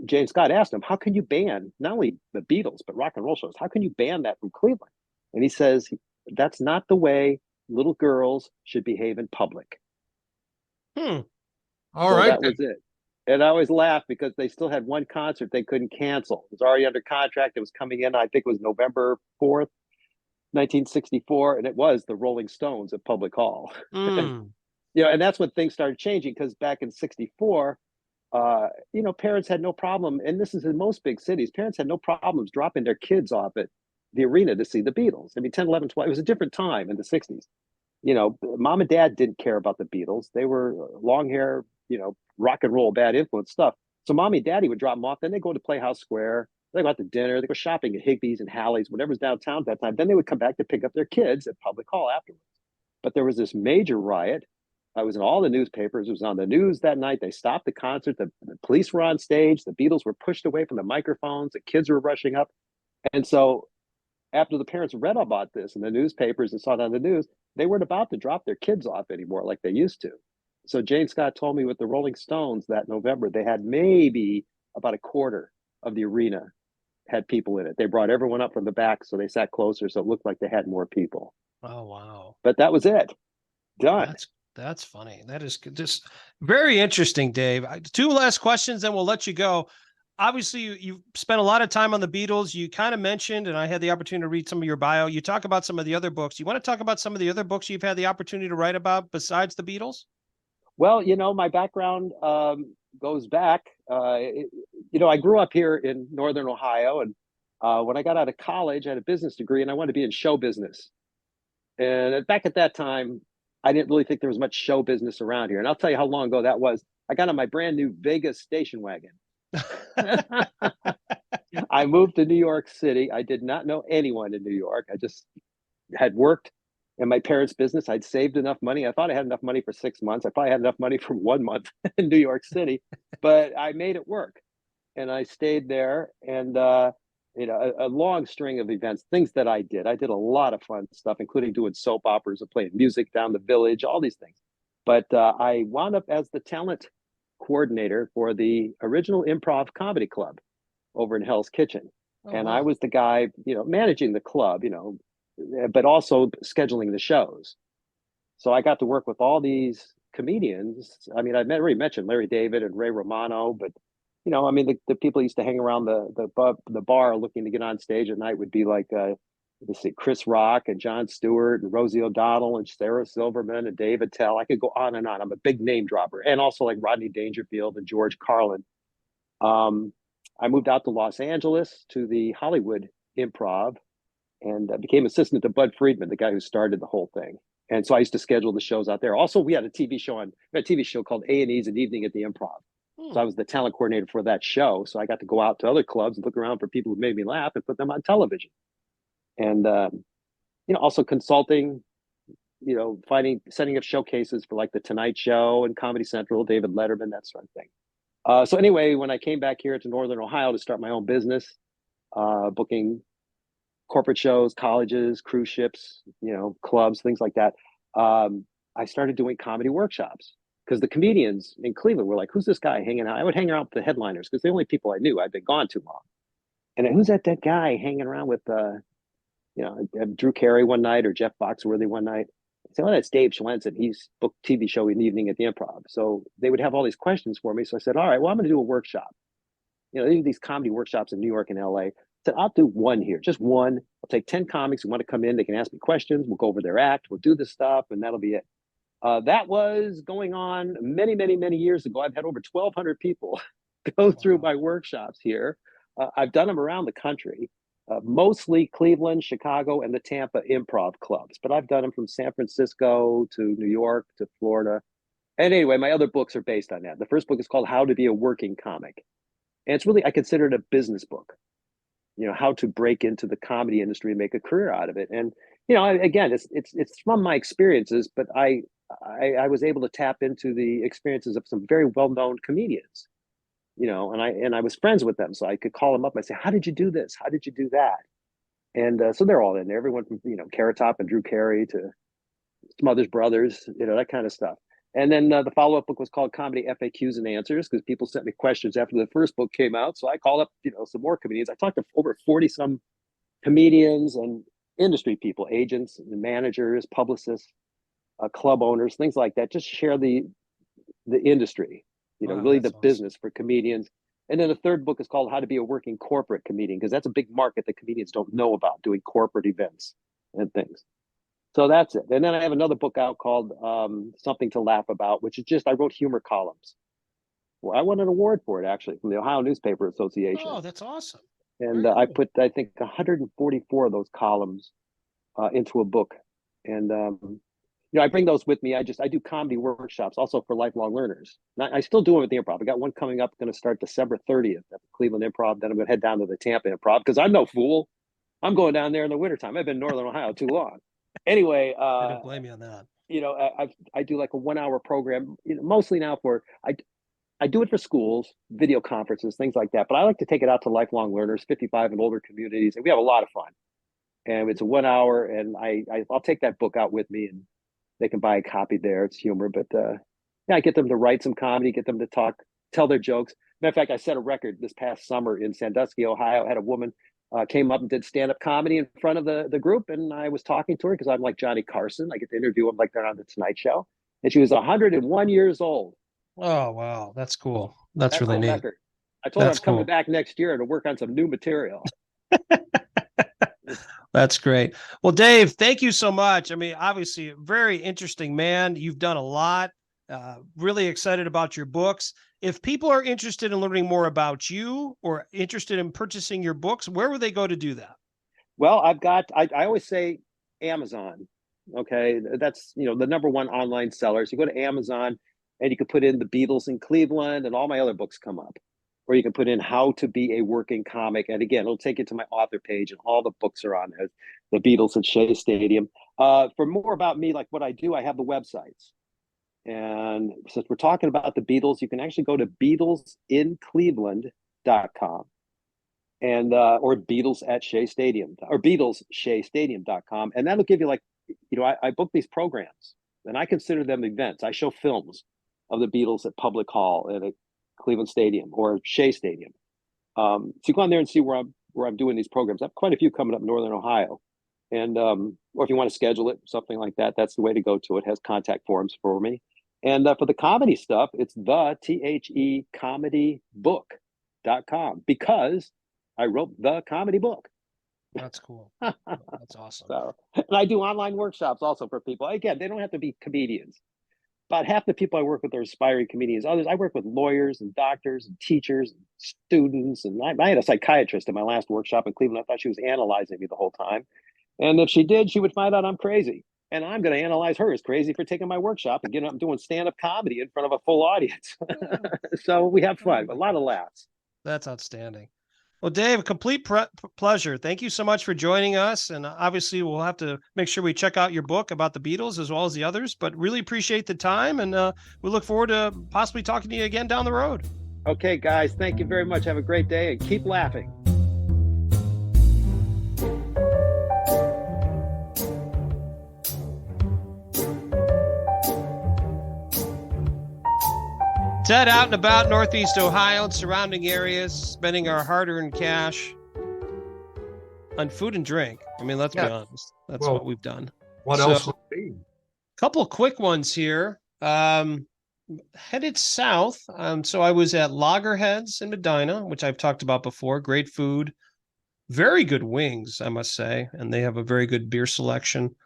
Jane Scott asked him, "How can you ban not only the Beatles but rock and roll shows? How can you ban that from Cleveland?" And he says, "That's not the way little girls should behave in public." All So right. that was it. And I always laugh because they still had one concert they couldn't cancel. It was already under contract. It was coming in, I think it was November 4th, 1964. And it was the Rolling Stones at Public Hall. Mm. You know, and that's when things started changing because back in 64, you know, parents had no problem. And this is in most big cities. Parents had no problems dropping their kids off at the arena to see the Beatles. I mean, 10, 11, 12, it was a different time in the 60s. You know, mom and dad didn't care about the Beatles. They were long hair, you know, rock and roll, bad influence stuff. So mommy and daddy would drop them off. Then they go to Playhouse Square. They go out to dinner. They go shopping at Higbee's and Hallie's, whatever's downtown at that time. Then they would come back to pick up their kids at Public Hall afterwards. But there was this major riot. I was in all the newspapers. It was on the news that night. They stopped the concert. The police were on stage. The Beatles were pushed away from the microphones. The kids were rushing up. And so after the parents read about this in the newspapers and saw it on the news, they weren't about to drop their kids off anymore like they used to. So Jane Scott told me with the Rolling Stones that November, they had maybe about a quarter of the arena had people in it. They brought everyone up from the back, so they sat closer, so it looked like they had more people. Oh, wow. But that was it. Done. That's funny. That is just very interesting, Dave. Two last questions, then we'll let you go. Obviously, you spent a lot of time on the Beatles. You kind of mentioned, and I had the opportunity to read some of your bio. You talk about some of the other books. You want to talk about some of the other books you've had the opportunity to write about besides the Beatles? Well, you know, my background goes back. You know, I grew up here in Northern Ohio, and when I got out of college, I had a business degree, and I wanted to be in show business. And back at that time, I didn't really think there was much show business around here. And I'll tell you how long ago that was. I got on my brand new Vegas station wagon. I moved to New York City. I did not know anyone in New York. I just had worked in my parents' business. I'd saved enough money. I thought I had enough money for 6 months. I probably had enough money for 1 month in New York City, but I made it work. And I stayed there. And you know, a long string of events, things that I did. I did a lot of fun stuff, including doing soap operas and playing music down the village, all these things. But I wound up as the talent coordinator for the original improv comedy club over in Hell's Kitchen. And I was the guy, you know, managing the club, you know, but also scheduling the shows. So I got to work with all these comedians. I mean, I already mentioned Larry David and Ray Romano, but you know, I mean, the people used to hang around the bar looking to get on stage at night would be like, let's see, Chris Rock and Jon Stewart and Rosie O'Donnell and Sarah Silverman and Dave Attell. I could go on and on. I'm a big name dropper. And also like Rodney Dangerfield and George Carlin. I moved out to Los Angeles to the Hollywood Improv and became assistant to Bud Friedman, the guy who started the whole thing. And so I used to schedule the shows out there. Also, we had a TV show called A&E's An Evening at the Improv. So I was the talent coordinator for that show. So I got to go out to other clubs and look around for people who made me laugh and put them on television. And, you know, also consulting, you know, setting up showcases for like The Tonight Show and Comedy Central, David Letterman, that sort of thing. So anyway, when I came back here to Northern Ohio to start my own business, booking corporate shows, colleges, cruise ships, you know, clubs, things like that, I started doing comedy workshops. Because the comedians in Cleveland were like, who's this guy hanging out? I would hang around with the headliners because they're the only people I knew. I'd been gone too long. And who's that guy hanging around with, you know, Drew Carey one night or Jeff Foxworthy one night? I said, well, that's Dave Schwensen. He's booked TV show in the evening at the Improv. So they would have all these questions for me. So I said, all right, well, I'm going to do a workshop. You know, they do these comedy workshops in New York and LA. I said, I'll do one here, just one. I'll take 10 comics who want to come in. They can ask me questions. We'll go over their act. We'll do this stuff, and that'll be it. That was going on many, many, many years ago. I've had over 1,200 people go through my workshops here. I've done them around the country, mostly Cleveland, Chicago, and the Tampa improv clubs. But I've done them from San Francisco to New York to Florida. And anyway, my other books are based on that. The first book is called How to Be a Working Comic. And it's really, I consider it a business book. You know, how to break into the comedy industry and make a career out of it. And again, it's from my experiences, but I was able to tap into the experiences of some very well-known comedians, and I was friends with them, so I could call them up and say, "How did you do this? How did you do that?" And so they're all in there. Everyone from Carrot Top and Drew Carey to Smothers Brothers, that kind of stuff. And then the follow-up book was called Comedy FAQs and Answers, because people sent me questions after the first book came out. So I called up, some more comedians. I talked to over 40 some comedians and industry people, agents and managers, publicists, club owners, things like that. Just share the industry, Wow, really the that's awesome. business for comedians. And then the third book is called How to Be a Working Corporate Comedian, because that's a big market that comedians don't know about, doing corporate events and things. So that's it. And then I have another book out called Something to Laugh About, which is just, I wrote humor columns. Well, I won an award for it, actually, from the Ohio Newspaper Association. Oh, that's awesome. And Very I cool. put, I think, 144 of those columns into a book. And, I bring those with me. I do comedy workshops also for lifelong learners. I still do them at the Improv. I got one coming up, going to start December 30th at the Cleveland Improv. Then I'm going to head down to the Tampa Improv, because I'm no fool. I'm going down there in the wintertime. I've been in Northern Ohio too long. Anyway, I don't blame you on that. I do like a 1 hour program, mostly now I do it for schools, video conferences, things like that. But I like to take it out to lifelong learners, 55 and older communities, and we have a lot of fun. And it's a 1 hour, and I'll take that book out with me, and they can buy a copy there. It's humor, but I get them to write some comedy, get them to tell their jokes. Matter of fact, I set a record this past summer in Sandusky, Ohio. I had a woman came up and did stand-up comedy in front of the group, and I was talking to her because I'm like Johnny Carson. I get to interview him like they're on the Tonight Show. And she was 101 years old. Oh, wow. That's cool. That's really a neat. record. I told her I'm That's coming cool. back next year to work on some new material. That's great. Well, Dave, thank you so much. I mean, obviously, a very interesting man. You've done a lot. Really excited about your books. If people are interested in learning more about you or interested in purchasing your books, where would they go to do that? Well, I always say Amazon. Okay. That's, the number one online seller. So you go to Amazon and you can put in The Beatles in Cleveland, and all my other books come up. Or you can put in How to Be a Working Comic. And again, it'll take you to my author page, and all the books are on there. The Beatles at Shea Stadium. For more about me, like what I do, I have the websites. And since we're talking about the Beatles, you can actually go to BeatlesInCleveland.com and or Beatles at Shea Stadium, or BeatlesSheaStadium.com. And that'll give you I book these programs, and I consider them events. I show films of the Beatles at Public Hall and at Cleveland Stadium or Shea Stadium. So you go on there and see where I'm doing these programs. I have quite a few coming up in Northern Ohio. And or if you want to schedule it, something like that, that's the way to go to it. It has contact forms for me. And for the comedy stuff, it's the THEComedyBook.com, because I wrote the comedy book. That's cool. That's awesome. So, and I do online workshops also for people. Again, they don't have to be comedians. About half the people I work with are aspiring comedians. Others, I work with lawyers and doctors and teachers and students. And I had a psychiatrist in my last workshop in Cleveland. I thought she was analyzing me the whole time. And if she did, she would find out I'm crazy. And I'm going to analyze her as crazy for taking my workshop and getting up and doing stand-up comedy in front of a full audience. So we have fun, a lot of laughs. That's outstanding. Well, Dave, complete pleasure. Thank you so much for joining us. And obviously, we'll have to make sure we check out your book about the Beatles as well as the others, but really appreciate the time. And we look forward to possibly talking to you again down the road. Okay, guys, thank you very much. Have a great day and keep laughing. Head out and about Northeast Ohio and surrounding areas, spending our hard-earned cash on food and drink. I mean, let's be honest. That's what we've done. What else would it be? Couple of quick ones here. Headed south. So I was at Loggerheads in Medina, which I've talked about before. Great food. Very good wings, I must say. And they have a very good beer selection.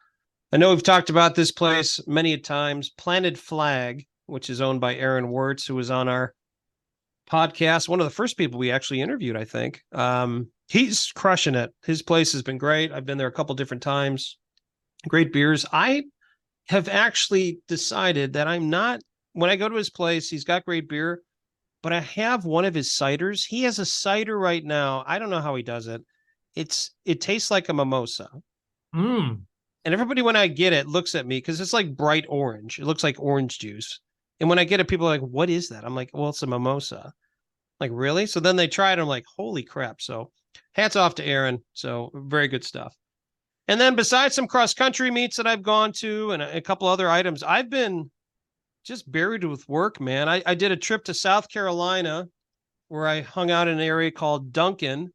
I know we've talked about this place many a times. Planted Flag, which is owned by Aaron Wirtz, who was on our podcast. One of the first people we actually interviewed, I think. He's crushing it. His place has been great. I've been there a couple different times. Great beers. I have actually decided that when I go to his place, he's got great beer, but I have one of his ciders. He has a cider right now. I don't know how he does it. It tastes like a mimosa. And everybody, when I get it, looks at me because it's like bright orange. It looks like orange juice. And when I get it, people are like, what is that? I'm like, well, it's a mimosa. Like, really? So then they try it. I'm like, holy crap. So hats off to Aaron. So very good stuff. And then besides some cross-country meets that I've gone to and a couple other items, I've been just buried with work, man. I did a trip to South Carolina where I hung out in an area called Duncan.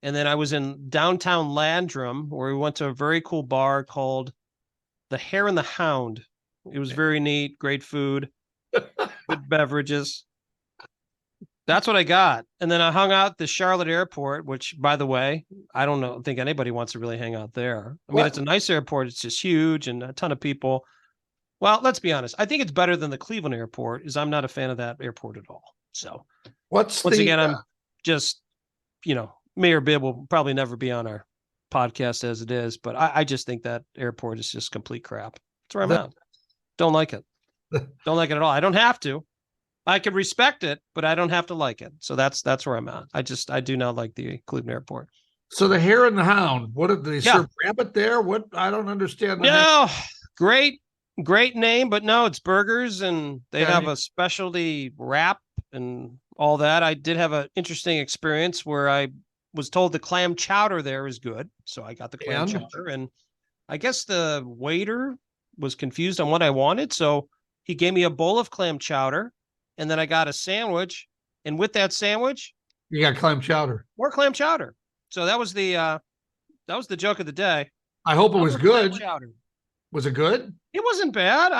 And then I was in downtown Landrum where we went to a very cool bar called The Hare and the Hound. It was very neat, great food, good beverages. That's what I got. And then I hung out at the Charlotte airport, which, by the way, I don't think anybody wants to really hang out there. I mean, it's a nice airport. It's just huge and a ton of people. Well, let's be honest. I think it's better than the Cleveland airport, is I'm not a fan of that airport at all. So once again, I'm just, Mayor Bibb will probably never be on our podcast as it is, but I just think that airport is just complete crap. That's where I'm at. Don't like it. Don't like it at all. I don't have to. I could respect it, but I don't have to like it. So that's where I'm at. I do not like the Cleveland airport. So the Hare and the Hound, what did they serve rabbit there? What? I don't understand. No, great name, but no, it's burgers and they have a specialty wrap and all that. I did have an interesting experience where I was told the clam chowder there is good. So I got the clam chowder, and I guess the waiter was confused on what I wanted. So he gave me a bowl of clam chowder, and then I got a sandwich. And with that sandwich, you got clam chowder. More clam chowder. So that was the joke of the day. I hope it was good. Was it good? It wasn't bad.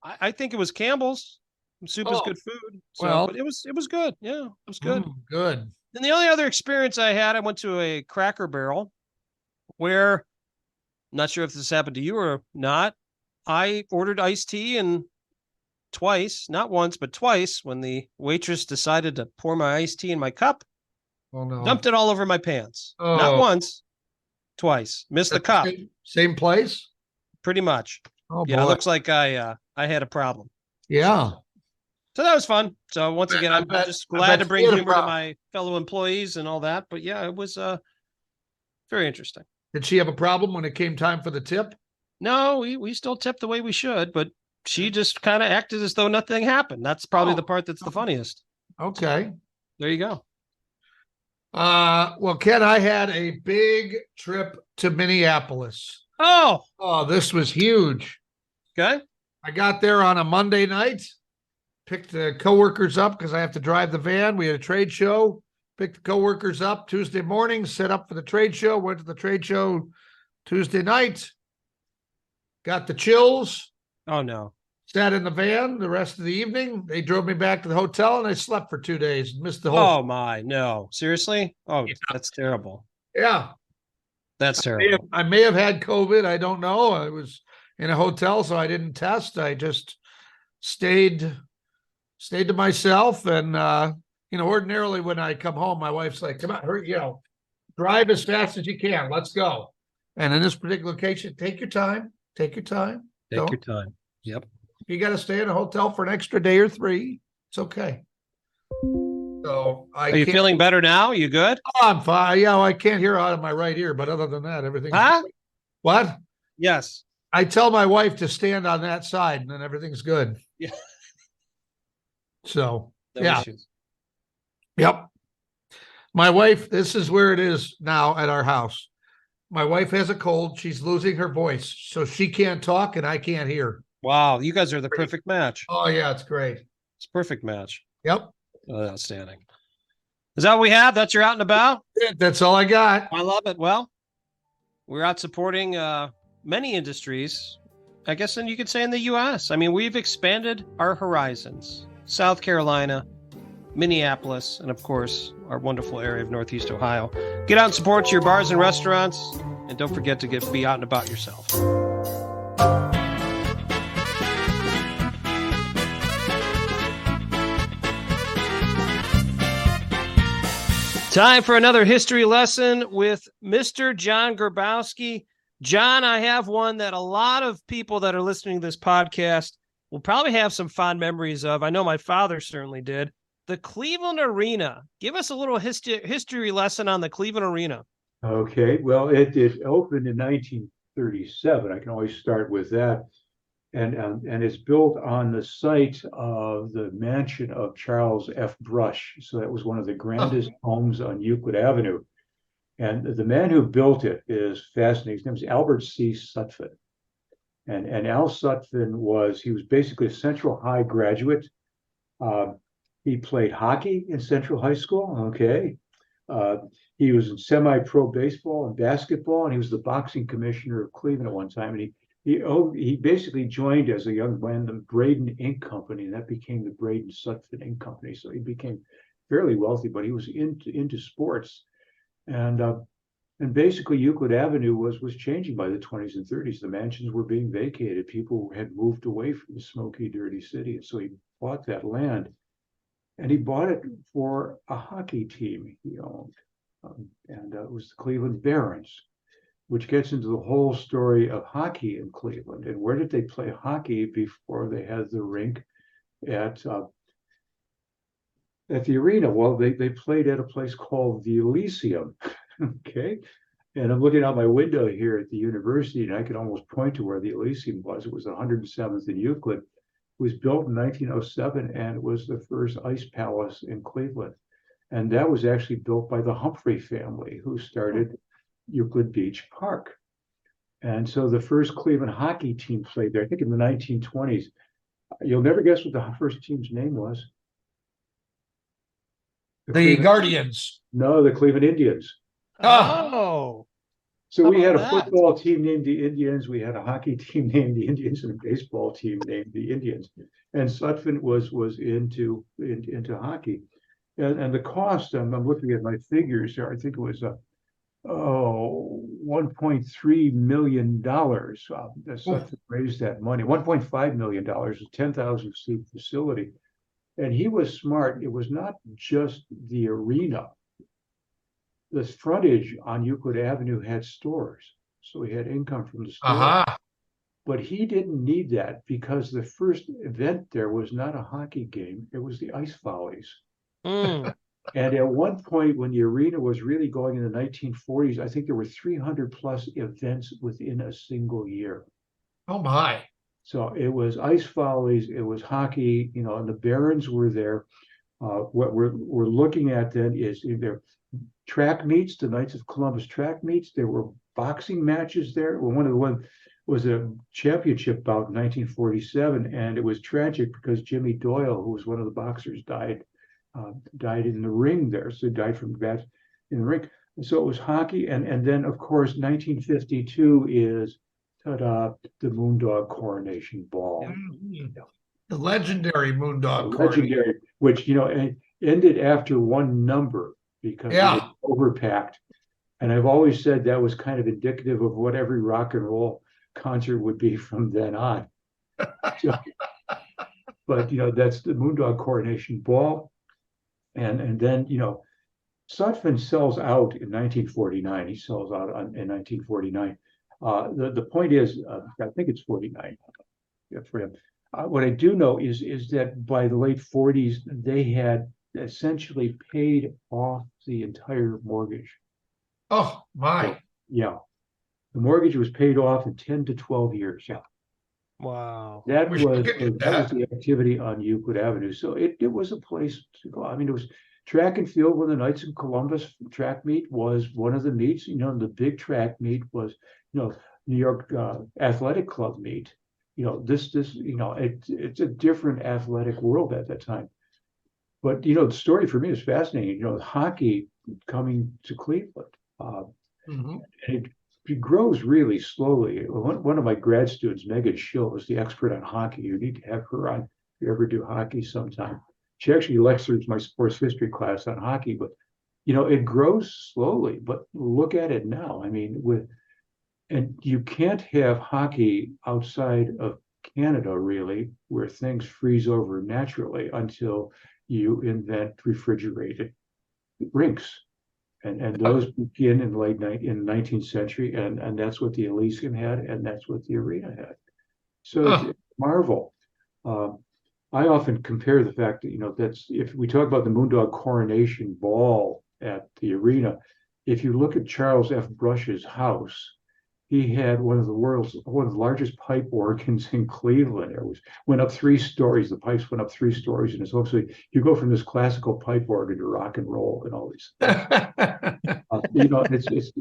I think it was Campbell's. Soup is good food. So, but it was good. Yeah, it was good. Good. And the only other experience I had, I went to a Cracker Barrel where, I'm not sure if this happened to you or not, I ordered iced tea, and twice, not once, but twice, when the waitress decided to pour my iced tea in my cup, dumped it all over my pants. Not once, twice. Missed the cup. Same place? Pretty much. Oh, yeah, boy. it looks like I had a problem. Yeah. So that was fun. So once again, I'm just glad to bring humor to my fellow employees and all that. But yeah, it was very interesting. Did she have a problem when it came time for the tip? No, we still tipped the way we should, but she just kind of acted as though nothing happened. That's probably the part that's the funniest. Okay. There you go. Well, Ken, I had a big trip to Minneapolis. Oh, this was huge. Okay. I got there on a Monday night, picked the coworkers up because I have to drive the van. We had a trade show, picked the coworkers up Tuesday morning, set up for the trade show, went to the trade show Tuesday night, got the chills. Oh, no. Sat in the van the rest of the evening. They drove me back to the hotel, and I slept for 2 days and missed the whole. Oh, my. No. Seriously? Oh, yeah. That's terrible. Yeah. That's terrible. I may have had COVID. I don't know. I was in a hotel, so I didn't test. I just stayed to myself. And, ordinarily when I come home, my wife's like, come on, hurry, drive as fast as you can. Let's go. And in this particular case, take your time. Take your time. Take your time. Yep. If you got to stay in a hotel for an extra day or 3, it's okay. So Are you feeling better now? You good? Oh, I'm fine. Yeah, I can't hear out of my right ear, but other than that, everything's good. What? Yes. I tell my wife to stand on that side, and then everything's good. Yeah. So, No issues. Yep. My wife, this is where it is now at our house. My wife has a cold. She's losing her voice, so she can't talk and I can't hear. Wow, you guys are the perfect match. Oh, yeah, it's great. It's a perfect match. Yep. Oh, outstanding. Is that what we have? That's your out and about? That's all I got. I love it. Well, we're out supporting many industries, I guess, and you could say in the U.S. I mean, we've expanded our horizons. South Carolina, Minneapolis, and of course, our wonderful area of Northeast Ohio. Get out and support your bars and restaurants, and don't forget to be out and about yourself. Time for another history lesson with Mr. John Grabowski. John, I have one that a lot of people that are listening to this podcast will probably have some fond memories of. I know my father certainly did. The Cleveland Arena. Give us a little history lesson on the Cleveland Arena. Okay. Well, it opened in 1930. 1937. I can always start with that. And it's built on the site of the mansion of Charles F. Brush. So that was one of the grandest homes on Euclid Avenue. And the man who built it is fascinating. His name is Albert C. Sutphin. And Al Sutphin was basically a Central High graduate. He played hockey in Central High School. Okay. He was in semi-pro baseball and basketball, and he was the boxing commissioner of Cleveland at one time. And he basically joined as a young man the Braden Ink Company, and that became the Braden Sutphin Ink Company. So he became fairly wealthy, but he was into sports. And basically Euclid Avenue was changing by the 20s and 30s. The mansions were being vacated. People had moved away from the smoky, dirty city. And so he bought that land. And he bought it for a hockey team he owned. And it was the Cleveland Barons, which gets into the whole story of hockey in Cleveland. And where did they play hockey before they had the rink at the arena? Well, they played at a place called the Elysium. Okay. And I'm looking out my window here at the university, and I can almost point to where the Elysium was. It was 107th and Euclid. It was built in 1907, and it was the first ice palace in Cleveland. And that was actually built by the Humphrey family, who started Euclid Beach Park. And so the first Cleveland hockey team played there, I think in the 1920s. You'll never guess what the first team's name was. The Guardians. No, the Cleveland Indians. Oh. So we had a football team named the Indians. We had a hockey team named the Indians and a baseball team named the Indians. And Sutphin was into hockey. And the cost, I'm looking at my figures here, I think it was $1.3 million. Sutphin raised that money. $1.5 million, a 10,000 seat facility. And he was smart. It was not just the arena. The frontage on Euclid Avenue had stores. So he had income from the store. But he didn't need that because the first event there was not a hockey game. It was the Ice Follies. And at one point when the arena was really going in the 1940s, I think there were 300 plus events within a single year. Oh my. So it was Ice Follies, it was hockey, and the Barons were there. What we're looking at then is either track meets, the Knights of Columbus track meets. There were boxing matches there. Well, one of the ones was a championship bout in 1947, and it was tragic because Jimmy Doyle, who was one of the boxers, died in the ring there. So he died from bats in the ring. And so it was hockey, and then of course 1952 is the Moondog Coronation Ball. The legendary Moondog Coronation. Legendary, which ended after one number because it was overpacked. And I've always said that was kind of indicative of what every rock and roll concert would be from then on. But that's the Moondog Coronation Ball. And then, Sutphin sells out in 1949. He sells out in 1949. The point is, I think it's 49 for him. What I do know is that by the late 40s, they had essentially paid off the entire mortgage. Oh, my. So, yeah. The mortgage was paid off in 10 to 12 years. Yeah. Wow. That was the activity on Euclid Avenue. So it was a place to go. I mean, it was track and field when the Knights of Columbus track meet was one of the meets. The big track meet was, New York Athletic Club meet. It's a different athletic world at that time. But, the story for me is fascinating. Hockey coming to Cleveland. It grows really slowly. One of my grad students, Megan Schill, is the expert on hockey. You need to have her on if you ever do hockey sometime. She actually lectures my sports history class on hockey, but it grows slowly. But look at it now. I mean, and you can't have hockey outside of Canada, really, where things freeze over naturally until you invent refrigerated rinks. And those begin in the 19th century, and that's what the Elysium had, and that's what the arena had. So it's a marvel. I often compare the fact that, that's, if we talk about the Moondog Coronation Ball at the arena, if you look at Charles F. Brush's house, he had one of the largest pipe organs in Cleveland. It went up 3 stories. The pipes went up 3 stories, and it's also you go from this classical pipe organ to rock and roll and all these.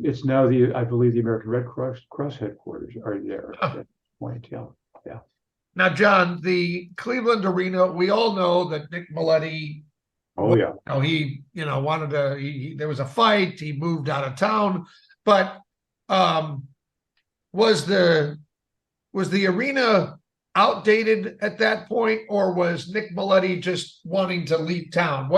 It's now I believe the American Red Cross headquarters are there at that point. Yeah. Now, John, the Cleveland Arena, we all know that Nick Maletti. Oh yeah. He wanted to. There was a fight. He moved out of town, but was the arena outdated at that point, or was Nick Maletti just wanting to leave town?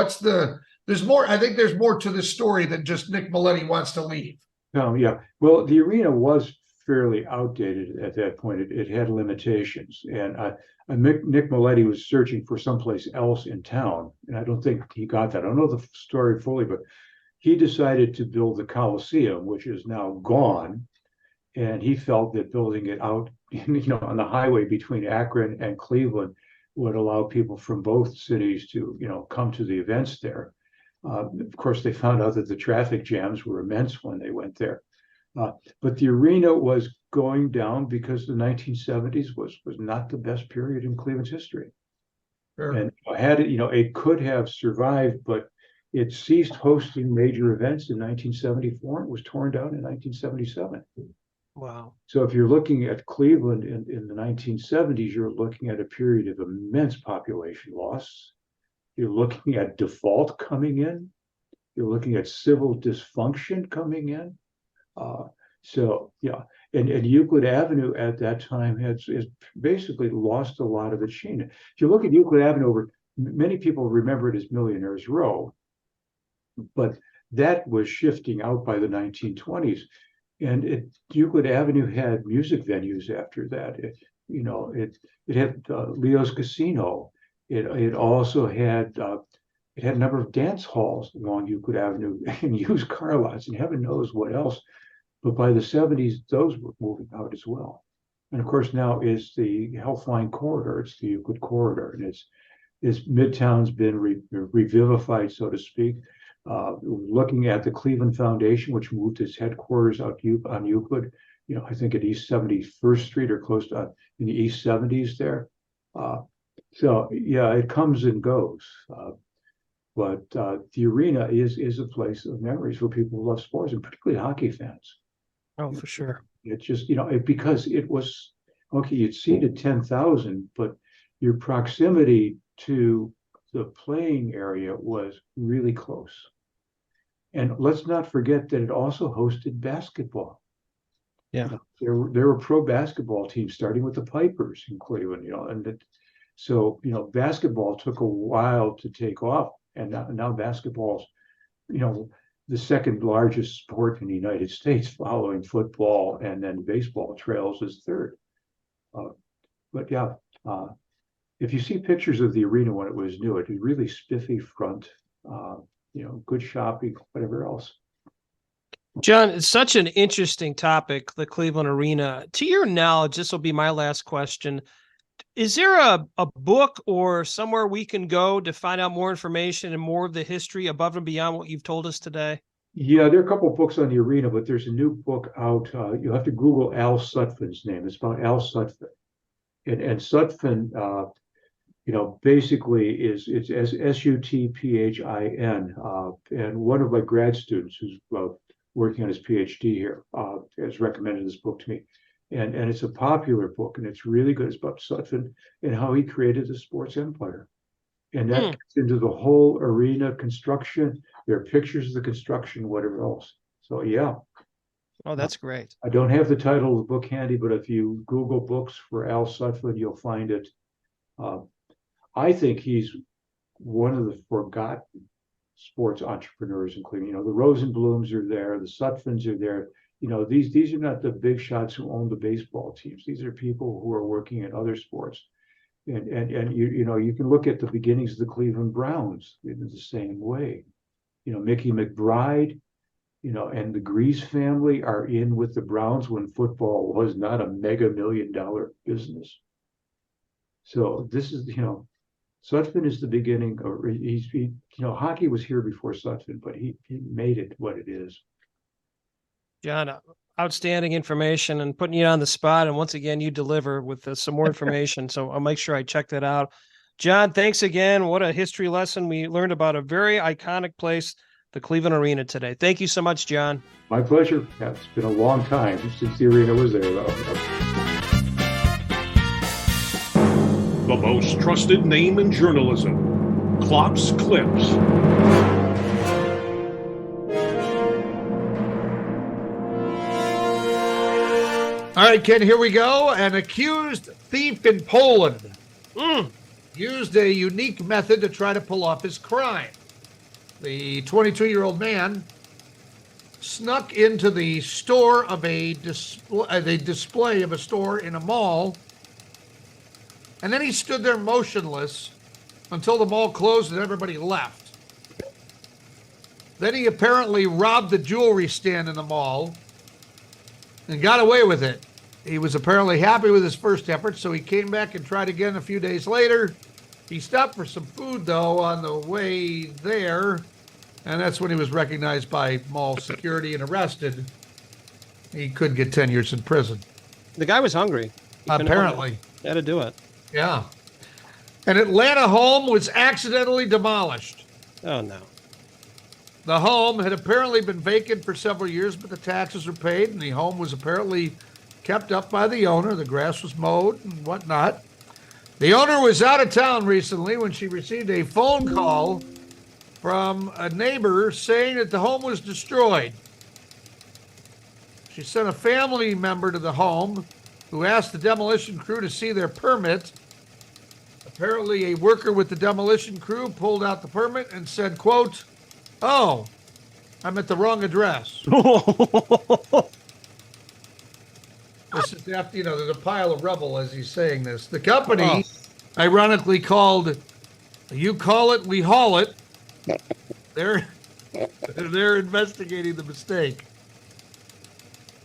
There's more. I think there's more to the story than just Nick Maletti wants to leave. Oh yeah. Well, the arena was fairly outdated at that point. It had limitations, and Nick Maletti was searching for someplace else in town, and I don't think he got that. I don't know the story fully, but he decided to build the Coliseum, which is now gone, and he felt that building it out, on the highway between Akron and Cleveland would allow people from both cities to, come to the events there. Of course, they found out that the traffic jams were immense when they went there. But the arena was going down because the 1970s was not the best period in Cleveland's history. Sure. And had it, it could have survived, but it ceased hosting major events in 1974. It was torn down in 1977. Wow. So if you're looking at Cleveland in the 1970s, you're looking at a period of immense population loss. You're looking at default coming in. You're looking at civil dysfunction coming in. And Euclid Avenue at that time has basically lost a lot of its sheen. If you look at Euclid Avenue, many people remember it as Millionaires Row, but that was shifting out by the 1920s. And Euclid Avenue had music venues after that. It had Leo's Casino. It also had it had a number of dance halls along Euclid Avenue and used car lots and heaven knows what else. But by the 70s, those were moving out as well. And of course, now is the Healthline Corridor. It's the Euclid Corridor, and it's Midtown's been revivified, so to speak. Looking at the Cleveland Foundation, which moved its headquarters out on Euclid, I think at East 71st Street or close to in the East 70s there. It comes and goes. But the arena is a place of memories for people who love sports, and particularly hockey fans. Oh, for sure. It's just, because it was, okay, you'd seated 10,000, but your proximity to the playing area was really close. And let's not forget that it also hosted basketball. Yeah. There were pro basketball teams, starting with the Pipers in Cleveland, so basketball took a while to take off. And now basketball's, the second largest sport in the United States, following football, and then baseball trails as third. If you see pictures of the arena when it was new, it was really spiffy front, good shopping, whatever else. John, it's such an interesting topic, the Cleveland Arena. To your knowledge, this will be my last question. Is there a book or somewhere we can go to find out more information and more of the history above and beyond what you've told us today? Yeah, there are a couple of books on the arena, but there's a new book out. You'll have to Google Al Sutphin's name. It's about Al Sutphin. And Sutphin, basically it's Sutphin. And one of my grad students who's working on his PhD here has recommended this book to me. And it's a popular book, and it's really good. It's about Sutphin and how he created the sports empire. And that gets into the whole arena construction. There are pictures of the construction, whatever else. So, yeah. Oh, that's great. I don't have the title of the book handy, but if you Google books for Al Sutphin, you'll find it. I think he's one of the forgotten sports entrepreneurs in Cleveland. The Rosenblums are there. The Sutphins are there. These are not the big shots who own the baseball teams. These are people who are working in other sports. And you can look at the beginnings of the Cleveland Browns in the same way. Mickey McBride, and the Grease family are in with the Browns when football was not a mega $1 million business. So this is, Sutphin is the beginning of, hockey was here before Sutphin, but he made it what it is. John, outstanding information and putting you on the spot. And once again, you deliver with some more information. So I'll make sure I check that out. John, thanks again. What a history lesson. We learned about a very iconic place, the Cleveland Arena today. Thank you so much, John. My pleasure. Yeah, it's been a long time since the arena was there, though. The most trusted name in journalism, Klopp's Klips. All right, Ken, here we go. An accused thief in Poland used a unique method to try to pull off his crime. The 22-year-old man snuck into the store of the display of a store in a mall, and then he stood there motionless until the mall closed and everybody left. Then he apparently robbed the jewelry stand in the mall and got away with it. He was apparently happy with his first effort, so he came back and tried again a few days later. He stopped for some food, though, on the way there, and that's when he was recognized by mall security and arrested. He could get 10 years in prison. The guy was hungry. Apparently. Had to do it. Yeah. An Atlanta home was accidentally demolished. Oh, no. The home had apparently been vacant for several years, but the taxes were paid, and the home was apparently kept up by the owner. The grass was mowed and whatnot. The owner was out of town recently when she received a phone call from a neighbor saying that the home was destroyed. She sent a family member to the home who asked the demolition crew to see their permit. Apparently, a worker with the demolition crew pulled out the permit and said, quote, "Oh, I'm at the wrong address." This is after, there's a pile of rubble as he's saying this. The company, ironically called, "You Call It, We Haul It." They're investigating the mistake.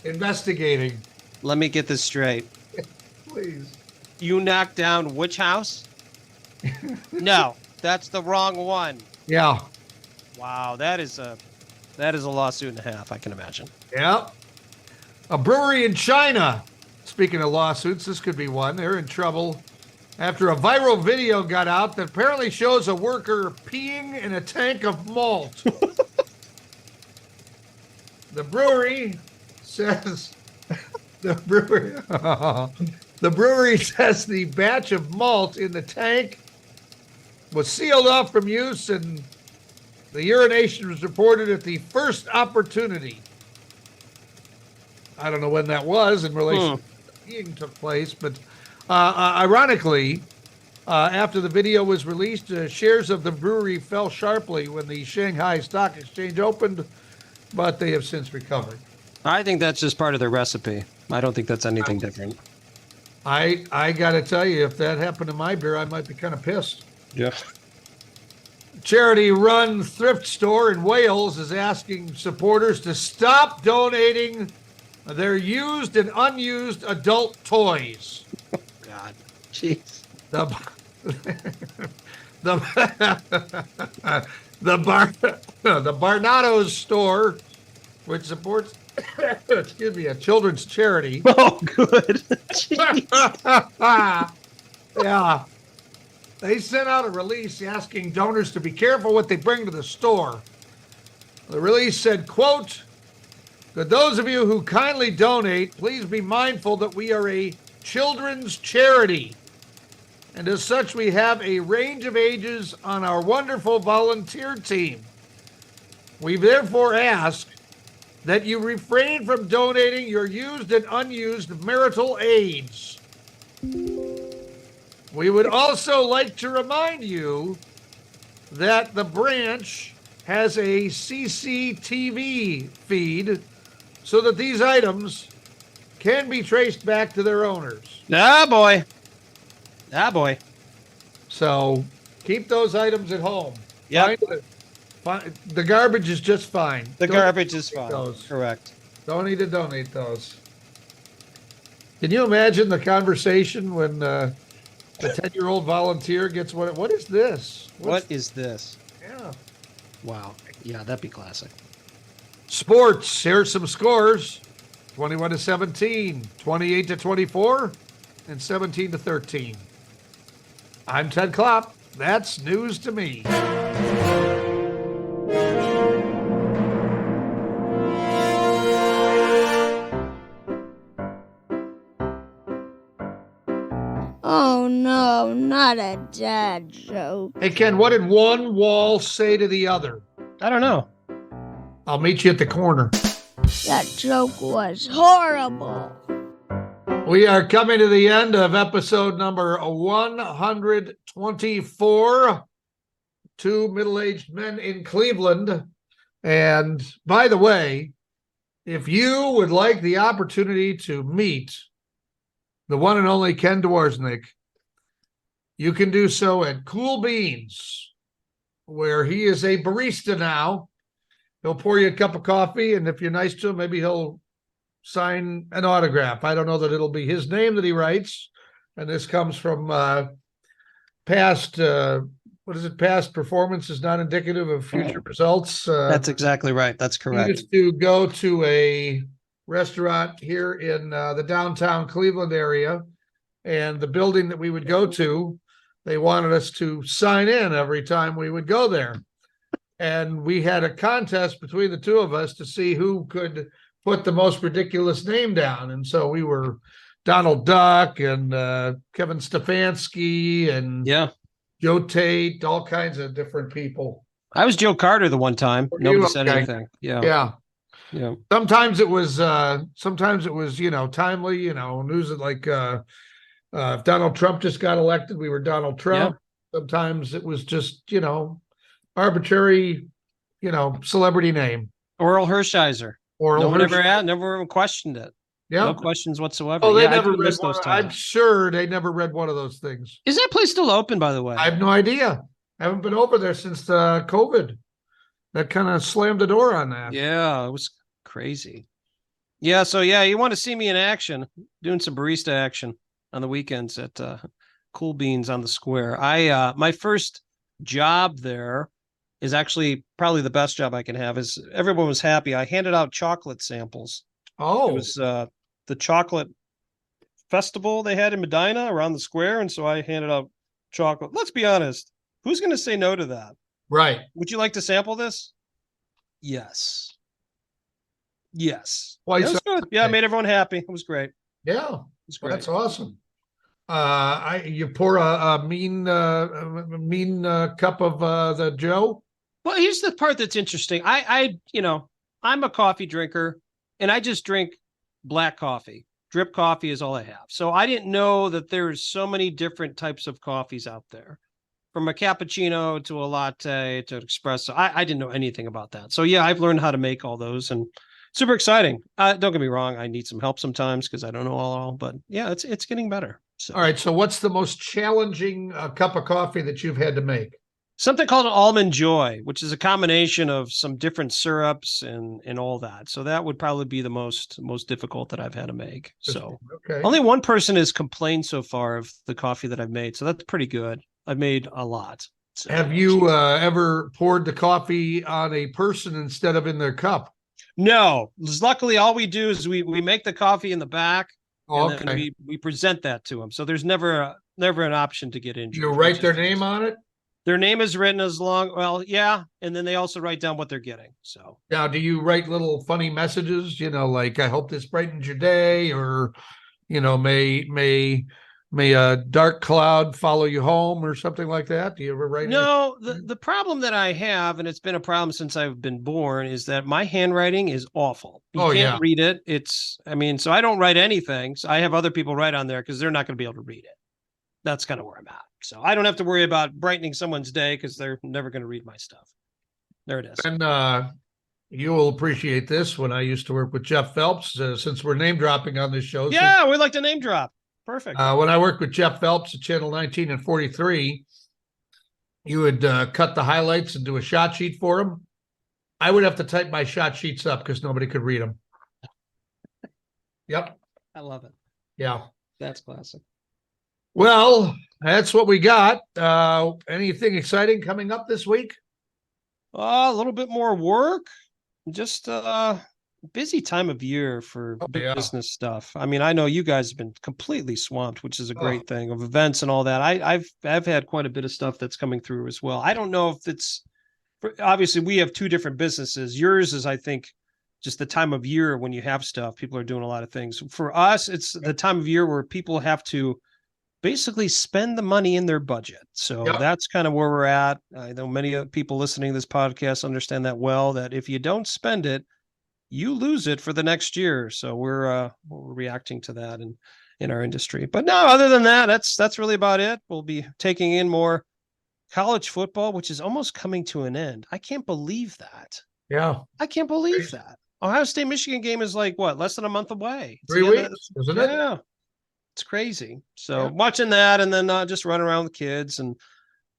Investigating. Let me get this straight. Please. You knocked down which house? No, that's the wrong one. Yeah. Wow, that is a lawsuit and a half, I can imagine. Yeah. A brewery in China. Speaking of lawsuits, this could be one. They're in trouble after a viral video got out that apparently shows a worker peeing in a tank of malt. The brewery says the brewery says the batch of malt in the tank was sealed off from use, and the urination was reported at the first opportunity. I don't know when that was in relation to the peeing took place, but ironically, after the video was released, shares of the brewery fell sharply when the Shanghai Stock Exchange opened, but they have since recovered. I think that's just part of their recipe. I don't think that's anything different. I got to tell you, if that happened to my beer, I might be kind of pissed. Yeah. Charity-run thrift store in Wales is asking supporters to stop donating their used and unused adult toys. God. Jeez. The Barnado's store, which supports a children's charity. Oh, good. Yeah. They sent out a release asking donors to be careful what they bring to the store. The release said, quote, "To those of you who kindly donate, please be mindful that we are a children's charity. And as such, we have a range of ages on our wonderful volunteer team. We therefore ask that you refrain from donating your used and unused marital aids. We would also like to remind you that the branch has a CCTV feed so that these items can be traced back to their owners." Ah, boy. Ah, boy. So keep those items at home. Yeah. The garbage is just fine. The garbage is fine. Those. Correct. Don't need to donate those. Can you imagine the conversation when the 10-year-old volunteer gets what is this? What is this? Yeah. Wow. Yeah, that'd be classic. Sports, here's some scores. 21-17, 28-24, and 17-13. I'm Ted Klopp. That's news to me. Oh no, not a dad joke. Hey, Ken, what did one wall say to the other? I don't know. I'll meet you at the corner. That joke was horrible. We are coming to the end of episode number 124. Two middle-aged men in Cleveland. And by the way, if you would like the opportunity to meet the one and only Ken Dworsnik, you can do so at Cool Beans, where he is a barista now. He'll pour you a cup of coffee, and if you're nice to him, maybe he'll sign an autograph. I don't know that it'll be his name that he writes. And this comes from past, past performance is not indicative of future results. That's exactly right. That's He correct. used to go to a restaurant here in the downtown Cleveland area, and the building that we would go to, they wanted us to sign in every time we would go there. And we had a contest between the two of us to see who could put the most ridiculous name down. And so we were Donald Duck and Kevin Stefanski and Joe Tate, all kinds of different people. I was Joe Carter the one time. Nobody said Okay. anything. Yeah. Yeah. Sometimes it was timely, news that like if Donald Trump just got elected, we were Donald Trump. Sometimes it was just, arbitrary, celebrity name. Oral Hershiser. No one never even questioned it. Yeah. No questions whatsoever. Oh, they I never do read miss one. those I'm times. sure they never read one of those things. Is that place still open, by the way? I have no idea. I haven't been over there since COVID. That kind of slammed the door on that. Yeah, it was crazy. Yeah, so you want to see me in action, doing some barista action on the weekends at Cool Beans on the Square. My first job there is actually probably the best job I can have. Is everyone was happy. I handed out chocolate samples. Oh, it was the chocolate festival they had in Medina around the square, and so I handed out chocolate. Let's be honest, who's going to say no to that? Right. Would you like to sample this? Yes. Why It was so- good. Yeah, it made everyone happy. It was great. Yeah, It's great. that's awesome. You pour a mean cup of the Joe. Well, here's the part that's interesting. I'm a coffee drinker, and I just drink black coffee. Drip coffee is all I have. So I didn't know that there's so many different types of coffees out there, from a cappuccino to a latte to an espresso. I didn't know anything about that. So yeah, I've learned how to make all those, and super exciting. Don't get me wrong. I need some help sometimes because I don't know all, but yeah, it's getting better. So. All right. So what's the most challenging cup of coffee that you've had to make? Something called an almond joy, which is a combination of some different syrups and all that. So that would probably be the most difficult that I've had to make. So only one person has complained so far of the coffee that I've made. So that's pretty good. I've made a lot. So. Have you ever poured the coffee on a person instead of in their cup? No. Luckily, all we do is we make the coffee in the back. Oh, and then we present that to them. So there's never an option to get injured. You write their name on it? Their name is written and then they also write down what they're getting. So now, do you write little funny messages? Like I hope this brightens your day, or may a dark cloud follow you home, or something like that. Do you ever write? No, the problem that I have, and it's been a problem since I've been born, is that my handwriting is awful. You can't read it. So I don't write anything. So I have other people write on there because they're not going to be able to read it. That's kind of where I'm at. So I don't have to worry about brightening someone's day because they're never going to read my stuff. There it is. And you will appreciate this. When I used to work with Jeff Phelps, since we're name dropping on this show. Yeah, we like to name drop. Perfect. When I worked with Jeff Phelps at Channel 19 and 43, you would cut the highlights and do a shot sheet for him. I would have to type my shot sheets up because nobody could read them. Yep. I love it. Yeah. That's classic. Well, that's what we got. Anything exciting coming up this week? A little bit more work. just busy time of year for yeah. business stuff. I mean, I know you guys have been completely swamped, which is a great thing, of events and all that. I've had quite a bit of stuff that's coming through as well. I don't know if it's obviously we have two different businesses. Yours is, I think, just the time of year when you have stuff, people are doing a lot of things. For us, it's the time of year where people have to basically spend the money in their budget. So that's kind of where we're at. I know many people listening to this podcast understand that well, that if you don't spend it, you lose it for the next year. So we're reacting to that in our industry. But no, other than that, that's really about it. We'll be taking in more college football, which is almost coming to an end. I can't believe that. Yeah. I can't believe that. Ohio State Michigan game is like what, less than a month away. 3 weeks, isn't it? Yeah. It's crazy. So watching that, and then just running around with kids, and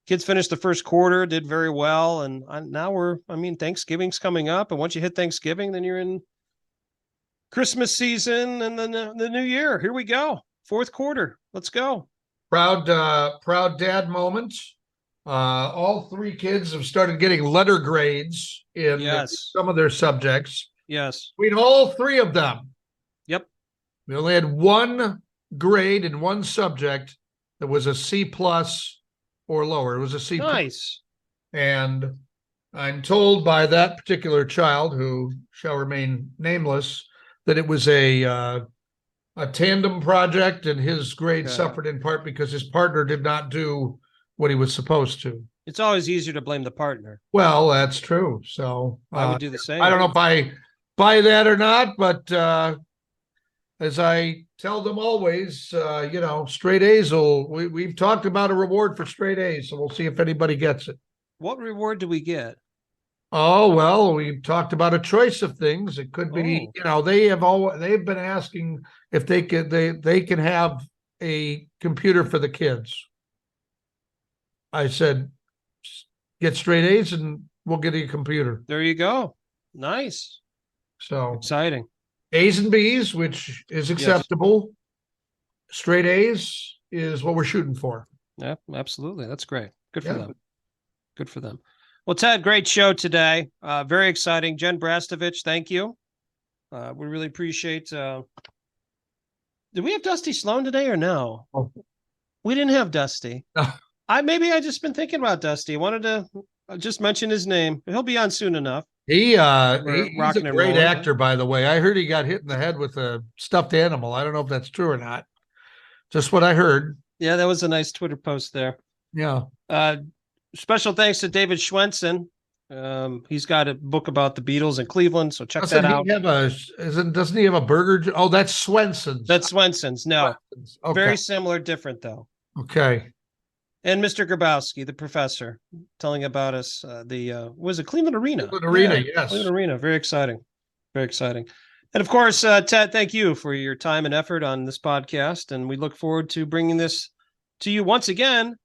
kids finished the first quarter, did very well. And now Thanksgiving's coming up. And once you hit Thanksgiving, then you're in Christmas season and then the new year. Here we go. Fourth quarter. Let's go. Proud dad moment. All 3 kids have started getting letter grades in some of their subjects. Yes. Between all 3 of them. Yep. We only had 1 grade in 1 subject that was a C+ or lower. It was a C+. Nice. And I'm told by that particular child, who shall remain nameless, that it was a tandem project, and his grade suffered in part because his partner did not do what he was supposed to. It's always easier to blame the partner. Well, that's true. So I would do the same. I don't know if I buy that or not, but as I tell them always, straight A's we've talked about a reward for straight A's, so we'll see if anybody gets it. What reward do we get? Oh, well, we've talked about a choice of things. It could be, they've been asking if they can have a computer for the kids. I said, get straight A's and we'll get you a computer. There you go. Nice. So exciting. A's and B's, which is acceptable. Yes. Straight A's is what we're shooting for. Yeah, absolutely. That's great. Good for them. Good for them. Well, Ted, great show today. Very exciting. Jen Brastovich, thank you. We really appreciate. Did we have Dusty Sloan today or no? Oh. We didn't have Dusty. Maybe I just been thinking about Dusty. Wanted to just mention his name. He'll be on soon enough. He's a great actor, by the way. I heard he got hit in the head with a stuffed animal. I don't know if that's true or not. Just what I heard. Yeah, that was a nice Twitter post there. Yeah. Special thanks to David Schwensen. He's got a book about the Beatles in Cleveland, so check that out. Doesn't he have a burger? Oh, that's Swenson's. That's Swenson's. No, Swenson's. Okay. Very similar, different though. Okay. And Mr. Grabowski, the professor, telling about us was it Cleveland Arena? Cleveland Arena, yes. Cleveland Arena, very exciting, very exciting. And of course, Ted, thank you for your time and effort on this podcast, and we look forward to bringing this to you once again.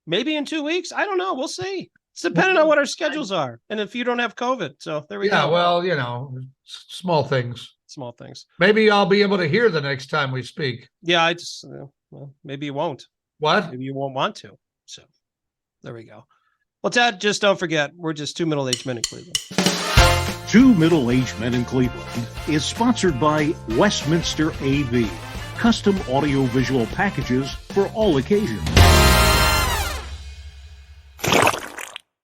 Maybe in 2 weeks. I don't know. We'll see. It's depending on what our schedules are. And if you don't have COVID. So there we go. Yeah, well, small things. Small things. Maybe I'll be able to hear the next time we speak. Yeah, maybe you won't. What? Maybe you won't want to. So there we go. Well, Ted, just don't forget, we're just 2 middle-aged men in Cleveland. 2 Middle-Aged Men in Cleveland is sponsored by Westminster AV. Custom audio-visual packages for all occasions.